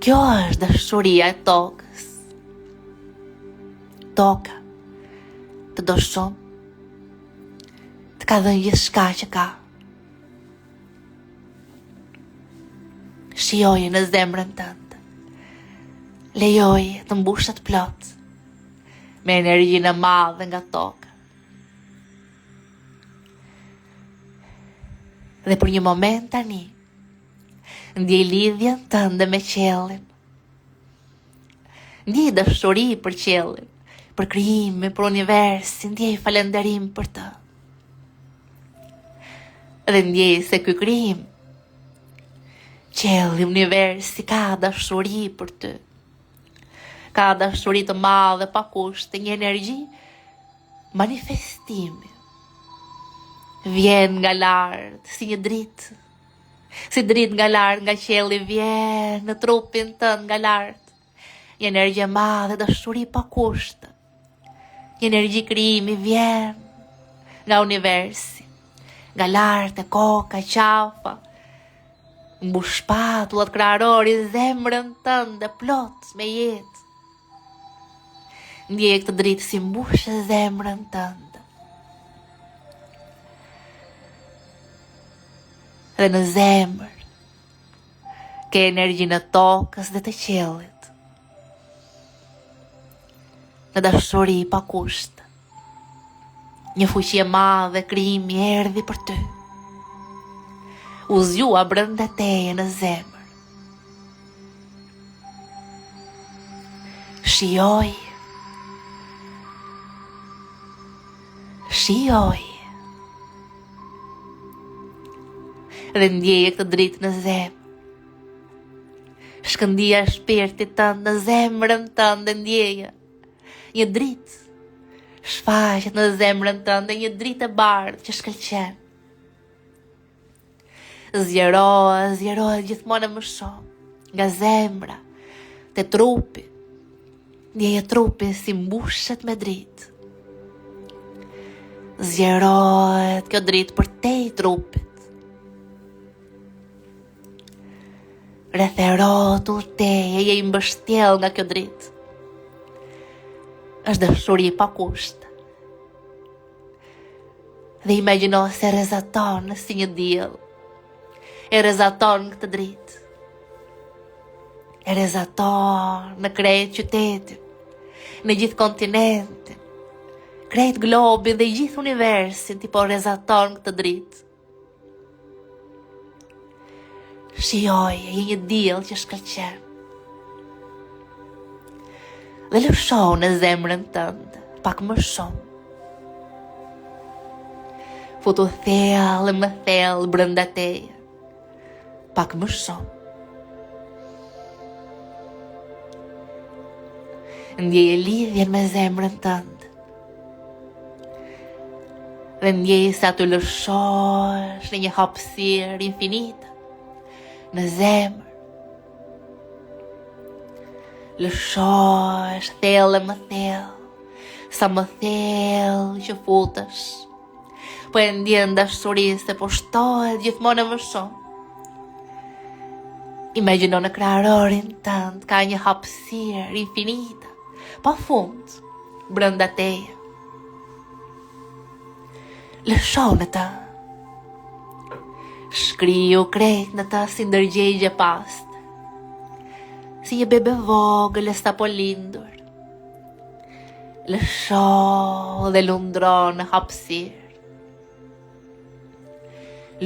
Kjo është dashuria e tokës. Toka të do shumë, të ka dhënë gjithçka që ka. Shijoje në zemrën tënde. Lejoje të mbushet plot me energjinë e madhe nga toka. Dhe për një moment tani, ndjej lidhjen tënde me qiellin. Ndjej dashuri për qiellin, për krijimin, për universin, ndjej falenderim për të. Dhe ndjej se ky krijim, qielli, universi ka dashuri për ty. Ka dashuri të madhe, pa kushte, një energji manifestimi. Vjen nga lart, si një dritë. Si dritë nga lart, nga qielli vjen në trupin tënd nga lart. Një energji e madhe, dashuri pa kushte. Një energji krijimi vjen nga universi. Nga lart e koka, qafa. Mbush shpatullat krahërori zemrën tënde plot me jetë. Ndjej këtë dritë si mbush zemrën tënde. Dhe në zemër ke energjinë e tokës dhe të qiellit. Në dashuri pa kushte. Një fuqi e madhe krijimi erdhi për ty. U zgjua brenda teje në zemër. Shijoj. Dhe ndjeje këtë dritë në zemë. Shkëndia shpirtit tënd në zemrën tënde ndjeje. Një dritë shfaqet në zemrën tënde, një dritë e bardhë që shkëlqen. Zgjerohet gjithmonë më shumë nga zemra te trupi. Ndjeje trupin si mbushet me dritë. Zgjerohet kjo dritë për te I trupit. Rretherot teje je I mbështjell nga kjo dritë. Është dashuri pa kushte. Dhe imagjino se rrezaton si një diell. E rrezaton këtë dritë. E rrezaton në krejt qytetin, në gjithë kontinentin, krejt globin dhe gjithë universin, ti po rrezaton këtë dritë. Shijoje, je një diell që shkëlqen. Dhe lësho në zemrën tënde, pak më shumë. Futu thellë më thellë brenda teje, pak më shumë. Ndjeje lidhjen me zemrën tënde. Dhe ndjeje sa të lëshosh në një hapësirë infinite në zemër. Lëshohesh thellë më thellë, sa më thellë që futesh, po e ndjen dashurisë se po shtohet gjithmonë më shumë. Imagjino në kraharorin tënd ka një hapësirë infinite, pa fund, brenda teje. Lësho në të. Shkriju krejt në të si ndërgjegje pastë, si një bebe vogël e sta po lindur. Lësho dhe lundro në hapësirë.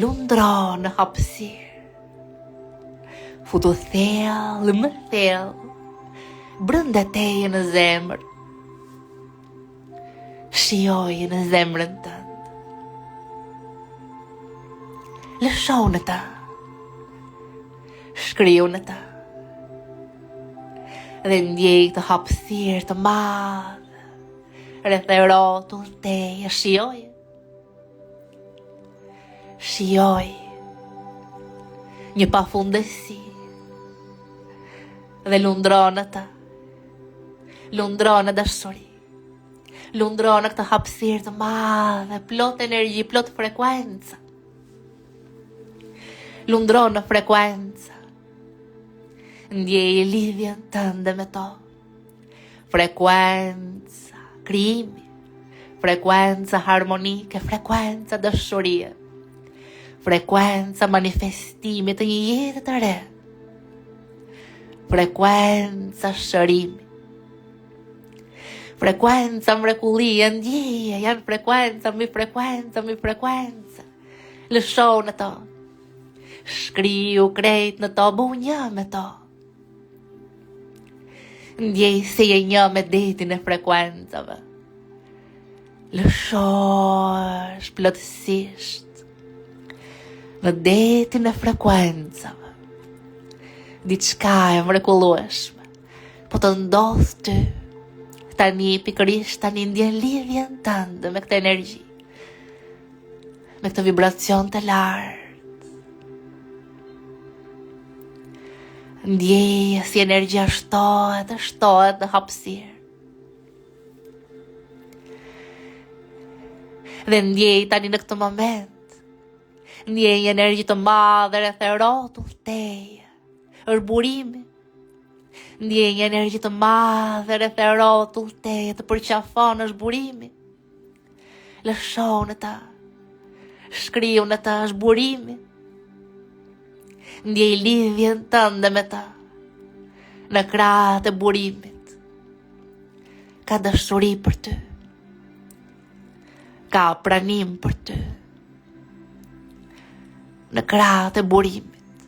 Lundro në hapësirë. Futu thellë më thellë, brenda teje në zemër. Shijoje në zemrën tënd. Lësho në ta. Shkriju në ta. Dhe ndjej të hapësirë të madhe, rreth e rrotull teje, shijoj. Shijoj një pafundësi dhe lundro në ta. Lundro në dashuri. Lundro në këtë hapësirë të madhe, plot energji, plot frekuenca. Lundro në frekuenca. Ndjej lidhjen tënde me to. Frekuenca krijimi, frekuenca harmonike, frekuenca dashurie, frekuenca manifestimit të një jete të re, frekuenca shërimi, frekuenca mrekullie, ndjeje, janë frekuenca mbi frekuenca mbi frekuenca. Lësho në to. Shkriju krejt në to, bu një me to. Ndjej si e një me detin e frekuencave. Lëshosh plotësisht në detin e frekuencave. Diçka e mrekullueshme po të ndodh ty. Tani pikërisht tani ndjen lidhjen tënde me këtë energji, me këtë vibracion të lartë. Ndjeje si energjia shtohet në hapësirë. Dhe ndjej tani në këtë moment, ndjej një energji të madhe rreth e rrotull teje, është burimi. Ndjej një energji të madhe rreth e rrotull teje, të përqafon, është burimi. Lësho në ta. Shkriu në ta, është burimi. Ndjej lidhjen tënde me ta. Në krahët e burimit ka dashuri për ty. Ka pranim për ty. Në krahët e burimit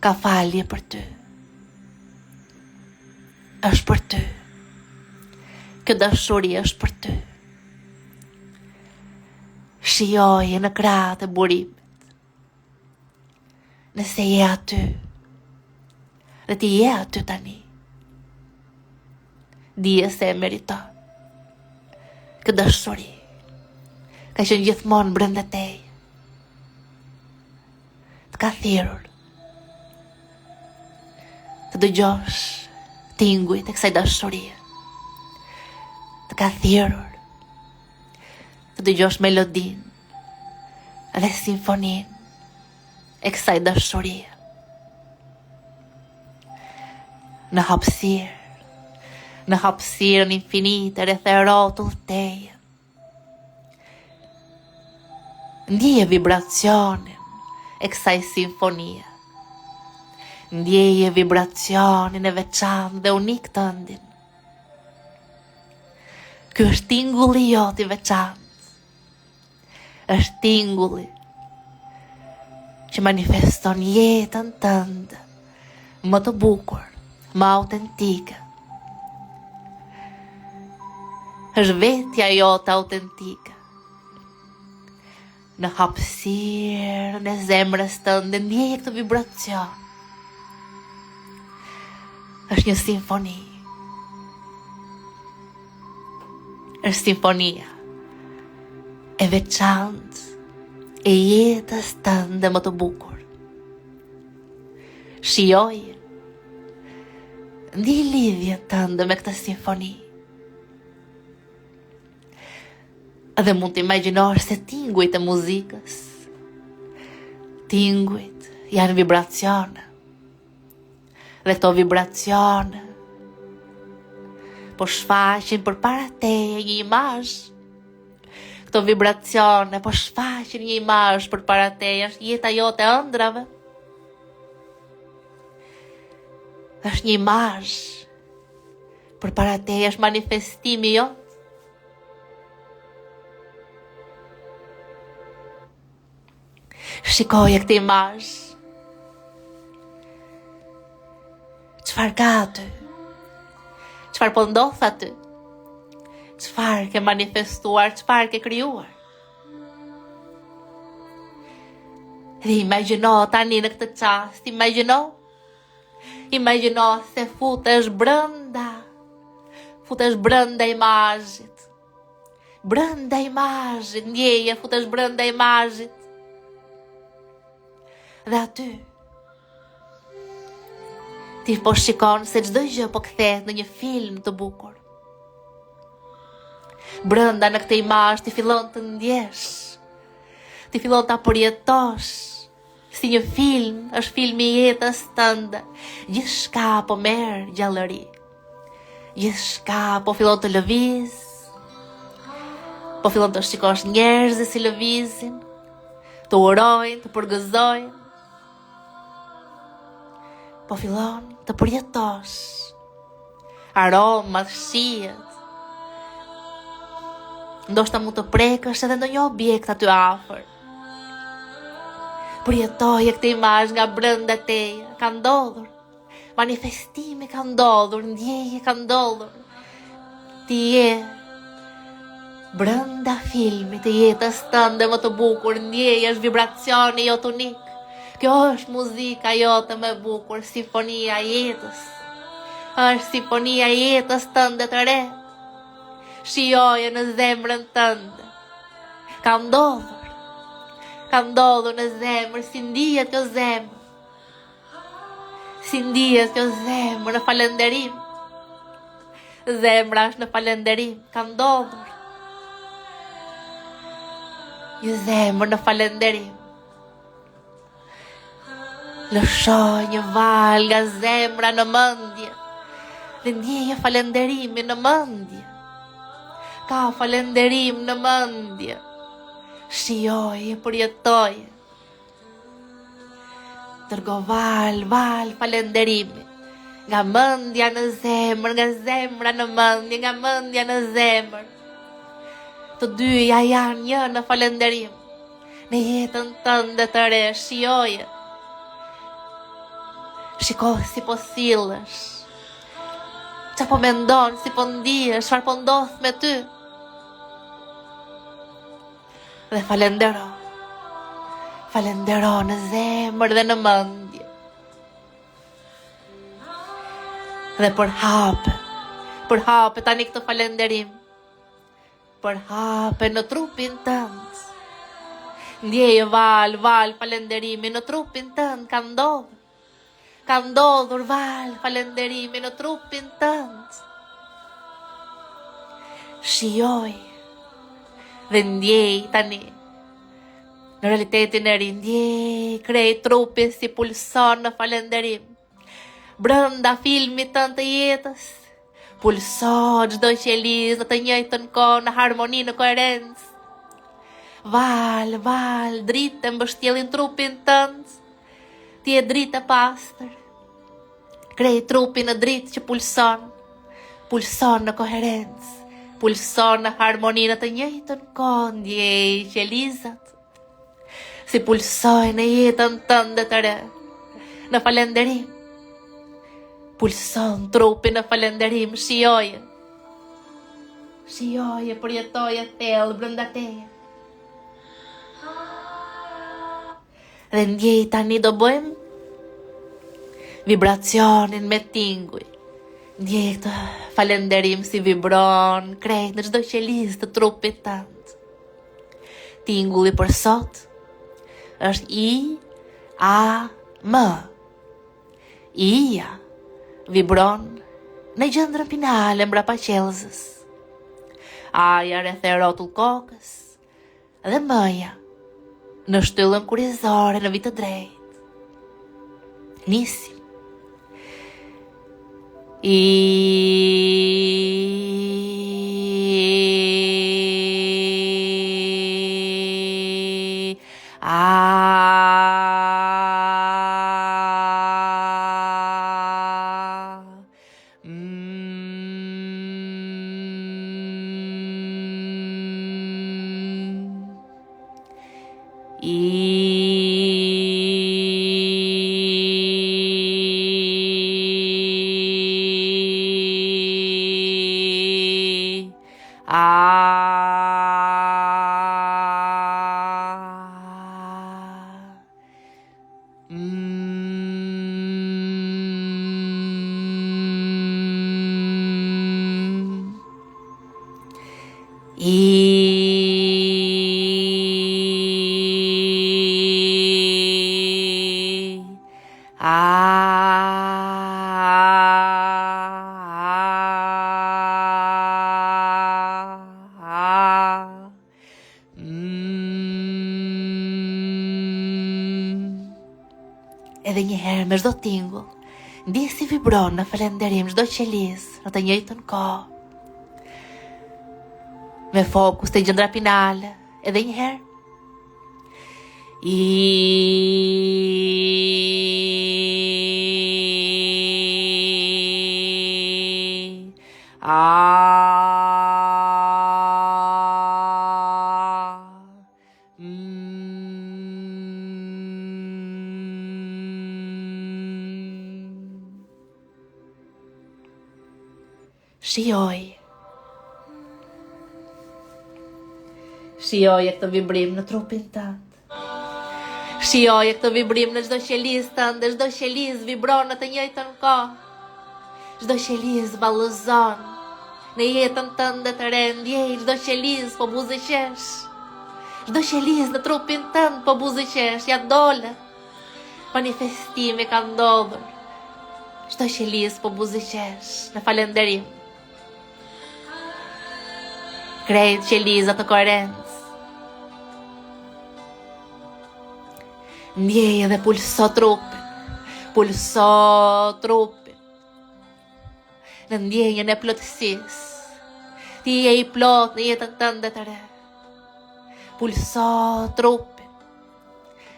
ka falje për ty. Është për ty. Kjo dashuri është për ty. Shijoje në krahët e burimit. Nëse je aty, dhe ti je aty tani, dije se e meriton. Këtë dashuri ka qenë gjithmonë brenda teje. Të ka thirrur të dëgjosh tingujt e kësaj dashurie. Të ka thirrur të dëgjosh melodin dhe simfonin e kësaj dashurie. Në hapësirën infinite rreth e rrotull teje. Ndjeje vibracionin e kësaj simfonie. Ndjeje vibracionin e veçantë dhe unik tëndin. Ky është tingulli jot i veçantë. Është tingulli që manifeston jetën tënde më të bukur, më autentike. Është vetja jote autentike. Në hapësirën e zemrës tënde ndjeje këtë vibracion. Është një simfoni. Është simfonia e veçantë e jetës tënde më të bukur. Shijoje Ndjej lidhje tënde me këtë simfoni. Dhe mund të imagjinosh se tingujt e muzikës, tingujt janë vibracione. Dhe këto vibracione po shfaqin përpara teje një imazh. Këto vibracione po shfaqin një imazh përpara teje, është jeta jote e ëndrave. Është një imazh përpara teje, është manifestimi jot. Shikoje këtë imazh. Çfarë ka aty? Çfarë po ndodh aty? Çfarë ke manifestuar, çfarë ke krijuar? Dhe imagjino tani në këtë çast, imagjino se futesh brenda imazhit. Brenda imazhit, ndjeje, futesh brenda imazhit. Dhe aty ti po shikon se çdo gjë po kthehet në një film të bukur. Brenda në këtë imazh ti fillon të ndjesh, ti fillon ta përjetosh si një film, është filmi i jetës tënde. Gjithçka po merr gjallëri. Gjithçka po fillon të lëviz. Po fillon të shikosh njerëz si lëvizin, të urojnë, të përgëzojnë. Po fillon të përjetosh aromat, shihet. Ndoshta mund të prekësh edhe ndonjë objekt aty afër. Përjetoje këtë imazh nga brenda teje. Ka ndodhur. Manifestimi ka ndodhur, ndjeje ka ndodhur. Ti je brenda filmit të jetës tënde më të bukur, ndjeje, është vibracioni jot unik. Kjo është muzika jote më e bukur, simfonia e jetës. Është simfonia e jetës tënde të re. Shijoje në zemrën tënde. Ka ndodhur në zemër, si ndihet kjo zemër. Si ndihet kjo zemër në falënderim. Zemra është në falënderim, ka ndodhur. Një zemër në falënderim. Lëshoj një val nga zemra në mendje. Dhe ndjeje falënderimin në mendje. Ka falënderim në mendje. Shijoje, përjetoje. Dërgo val falënderimi. Nga mendja në zemër, nga zemra në mendje, nga mendja në zemër. Të dyja janë një në falënderim. Në jetën tënde të re, shijoje. Shiko si po sillesh. Qa po mendon, si po ndihesh, çfarë po ndodh me ty. Dhe falendero. Falendero në zemër dhe në mendje. Dhe përhape tani këtë falenderim. Përhape në trupin tënd. Ndjeje val falenderimi në trupin tënd, ka ndodhur. Ka ndodhur val falenderimi në trupin tënd. Shijoj dhe ndjej tani. Në realitetin e ri, ndjej krejt trupi si pulson në falenderim. Brenda filmit tënd të jetës, pulson çdo qeliz në të njëjtën kohë, në harmoni, në koherencë. Val, dritë mbështjellin trupin tënd. Ti je dritë e pastër. Krejt trupi në dritë që pulson në koherencë, pulson në harmoni, në të njëjtën kohë, ndjej qelizat si pulsojnë në jetën tënde të re, në falenderim. Pulson trupi në falenderim, shijoje, përjetoje thellë brenda teje. Dhe ndjej tani do bëjmë vibracionin me tinguj. Ndjej këtë falenderim si vibron krejt në çdo qelizë të trupit tënd. Tingulli për sot është I-A-M. Ija vibron në gjëndrën finale mbrapa qelzës. Aja rreth e rrotull kokës dhe mëja në shtyllën kurizore në vit të drejtë. Nisim. Edhe një herë me çdo tingull, ndjek si vibron në falënderim çdo qeliz në të njëjtën kohë. Me fokus te gjëndra finale, edhe një herë. Shijoje këtë vibrim në trupin tënd. Shijoje këtë vibrim në çdo qeliz tënd, dhe çdo qeliz vibron në të njëjtën kohë. Çdo qeliz vallëzon në jetën tënde të re, ndjej çdo qeliz po buzëqesh. Çdo qeliz në trupin tënd po buzëqesh, ja dole. Manifestimi ka ndodhur. Çdo qeliz po buzëqesh në falënderim. Krejt qelizat të korencë. Ndjej edhe pulso trupin. Në ndjenjën e plotësisë. Ti je i plot në jetën tënde të re. Pulso trupin.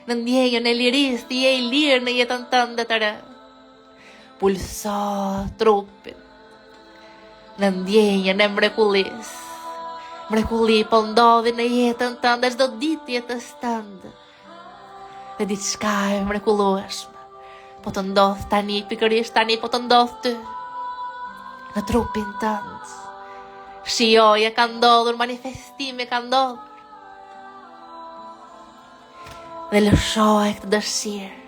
Në ndjenjën e lirisë, ti je i lirë në jetën tënde të re. Pulso trupin. Në ndjenjën e mrekullisë. Mrekulli po ndodhi në jetën tënde, çdo ditë jetës tënde. Dhe diçka e mrekullueshme po të ndodh tani, pikërisht tani po të ndodh ty në trupin tënd. Shijoje ka ndodhur, manifestimi ka ndodhur. Dhe lëshoje këtë dëshirë,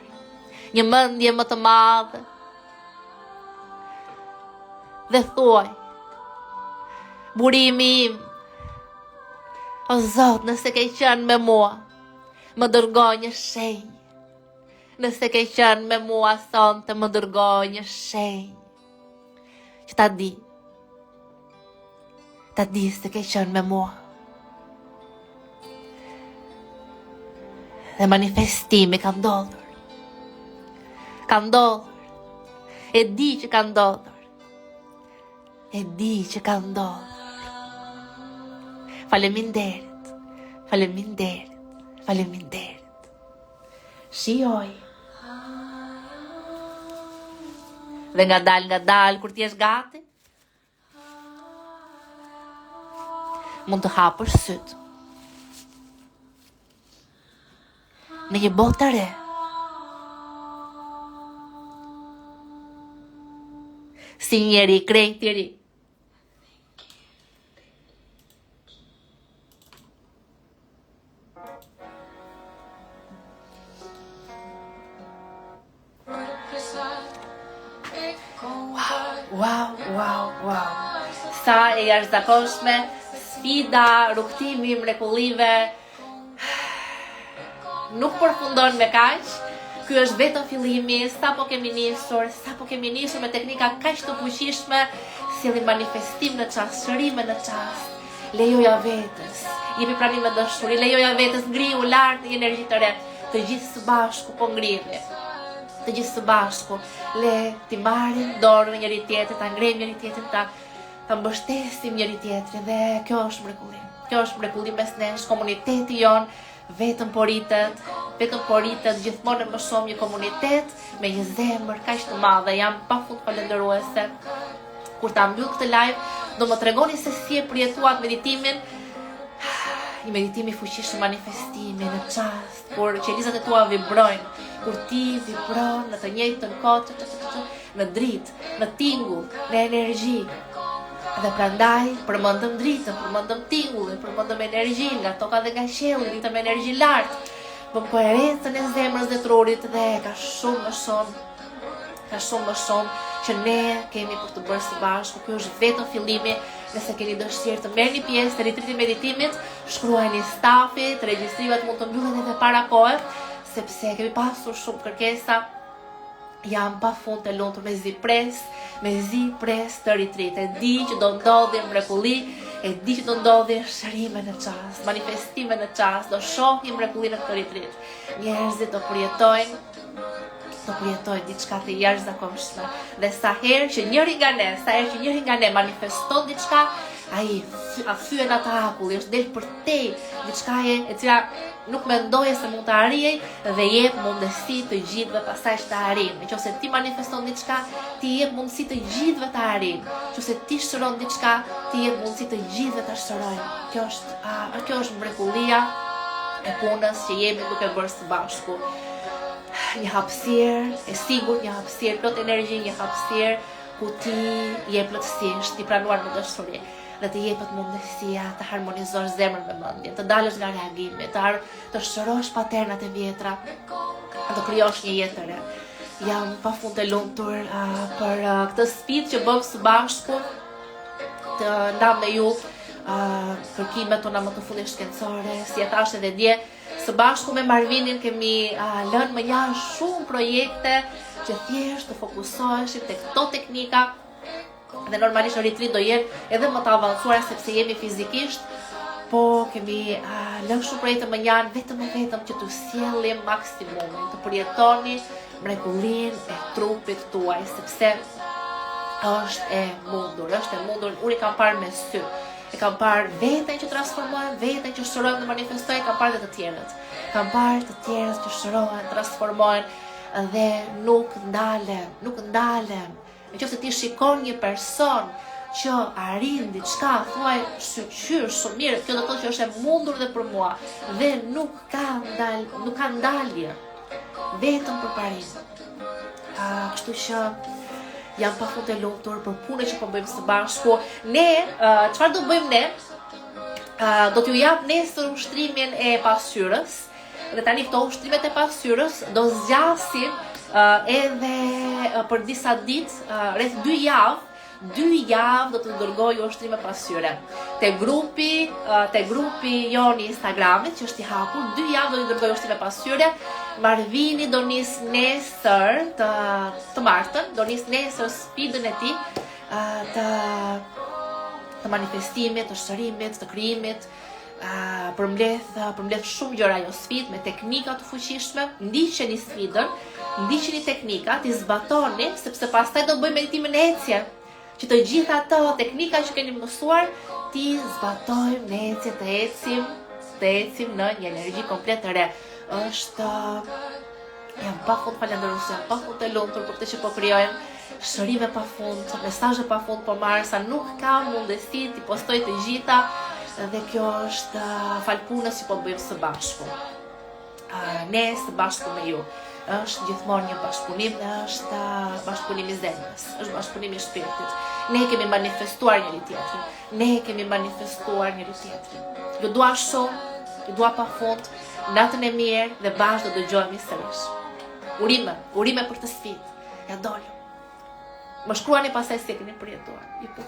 një mendje më të madhe. Dhe thuaj, burimi im, o Zot, nëse ke qenë me mua, më dërgoj një shenjë. Nëse ke qenë me mua sonte, më dërgoj një shenjë. Që ta di se ke qenë me mua. Dhe manifestimi ka ndodhur. Ka ndodhur. E di që ka ndodhur. Faleminderit. Shijoj. Dhe nga dal, kur t'jesh gati, mund të hapësh syt. Në një botë të re. Si njeri krejt i ri. Wow. Sa e jashtëzakonshme, sfida, rrugtimi, mrekullive. Nuk përfundon me kaq. Ky është vetëm fillimi, sapo kemi nisur me teknika kaq të fuqishme, sjellim manifestim në çast, shërime në çast. Lejoja vetes, jepi pranim me dashuri, lejoja vetes, ngriu lart një energji të re, të gjithë së bashku po ngrihemi. Të gjithë së bashku, le t'i marrim dorën njëri tjetrit, ta ngrejmë njëri tjetrin, ta mbështesim njëri tjetrin dhe kjo është mrekullim. Kjo është mrekullim mes nesh, komuniteti jon vetëm poritet, gjithmonë më shumë një komunitet me një zemër kaq të madhe. Jam pafund falendëruese. Kur ta mbyll këtë live, do më tregoni se si e përjetuat meditimin. Një meditim i fuqishëm, manifestimi në çast, kur qelizat e tua vibrojnë, kur ti vibron në të njëjtën kohë, në dritë, në tingull, në energji. Dhe prandaj përmendëm dritën, përmendëm tingullin, përmendëm energjinë nga toka dhe nga qielli, ditëm energji lart. Bëm koherencën e zemrës dhe trurit dhe ka shumë më shumë që ne kemi për të bërë së bashku. Ky është vetëm fillimi. Nëse keni dëshirë të merrni pjesë të ritritit meditimit, shkruajini stafit, regjistrimet mund të mbyllen edhe para kohë, sepse kemi pasur shumë kërkesa. Jam pafund të lumtur me zi pres të ritrit. E di që do ndodhi mrekulli, e di që do ndodhi shërime në çast, manifestime në çast, do shohim mrekulli në këtë ritrit. Njerëzit do përjetojnë diçka të jashtëzakonshme. Dhe sa herë që njëri nga ne manifeston diçka, ai thyen atë akull, është del për te diçka e cila nuk mendoje se mund të arrijej dhe jep mundësi të gjithëve pasaj që të arrijnë. Nëse ti manifeston diçka, ti jep mundësi të gjithëve të arrijnë. Nëse ti shëron diçka, ti jep mundësi të gjithëve ta shërojnë. Kjo është mrekullia e punës që jemi duke bërë së bashku. Një hapësirë e sigurt, një hapësirë plot energji, një hapësirë ku ti je plotësisht i pranuar në dashuri dhe të jepet mundësia të harmonizosh zemrën me mendjen, të dalësh nga reagimi, të shërosh paternat e vjetra, të krijosh një jetë të re. Jam pafund të lumtur për këtë sfidë që bëm së bashku, të ndam me ju kërkimet tona më të fundit shkencore, si e thash edhe dje. Së bashku me Marvinin kemi lënë më janë shumë projekte që thjesht të fokusoheshim tek këto teknika dhe normalisht në retreat do jenë edhe më të avancuara sepse jemi fizikisht, po kemi lënë shumë projekte më janë vetëm që të sjellim maksimumin, të përjetoni mrekullinë e trupit tuaj, sepse është e mundur, unë i kam parë me sy. E kam parë veten që transformohen, veten që shërojnë dhe manifestojnë, kam parë dhe të tjerët. Kam parë të tjerët që shërohen, transformohen dhe nuk ndalen. Nëse ti shikon një person që arrin diçka, thuaj shqyr shumë mirë, kjo do të thotë që është e mundur dhe për mua dhe nuk ka ndalje. Vetëm për parim. Kështu që jam pafund e lumtur për punën që po bëjmë së bashku. Ne, çfarë do bëjmë ne? Do t'ju jap nesër ushtrimin e pasqyrës. Dhe tani këto ushtrimet e pasqyrës do zgjasin edhe për disa ditë, rreth 2 javë do të dërgoj ushtrime pasqyre. Te grupi jon i Instagramit që është i hapur, 2 javë do të dërgoj ushtrime pasqyre. Marvini do nis nesër të martën, do nis nesër sfidën e tij të manifestimit, të shërimit, të krijimit. Përmbledh shumë gjëra jo sfidë me teknika të fuqishme. Ndiqeni sfidën, ndiqeni teknikat, i zbatoni sepse pastaj do bëjmë meditimin e ecje. Që të gjitha ato teknika që keni mësuar, ti zbatojmë në ecje, të ecim në një energji komplet të re. Jam pafund falendëruese, jam pafund të lumtur për këtë që po krijojmë. Shërime pafund, mesazhe pafund po marr sa nuk kam mundësi t'i postoj të gjitha dhe kjo është falpunës që po bëjmë së bashku. Ne së bashku me ju. Është gjithmonë një bashkëpunim dhe është bashkëpunim i zemrës, është bashkëpunim i shpirtit. Ne kemi manifestuar njëri tjetrin. Ju dua shumë, ju dua pafund, natën e mirë dhe bashkë do dëgjohemi sërish. Urime për të sfidë. Ja dolëm. Më shkruani pastaj se keni përjetuar. Ju po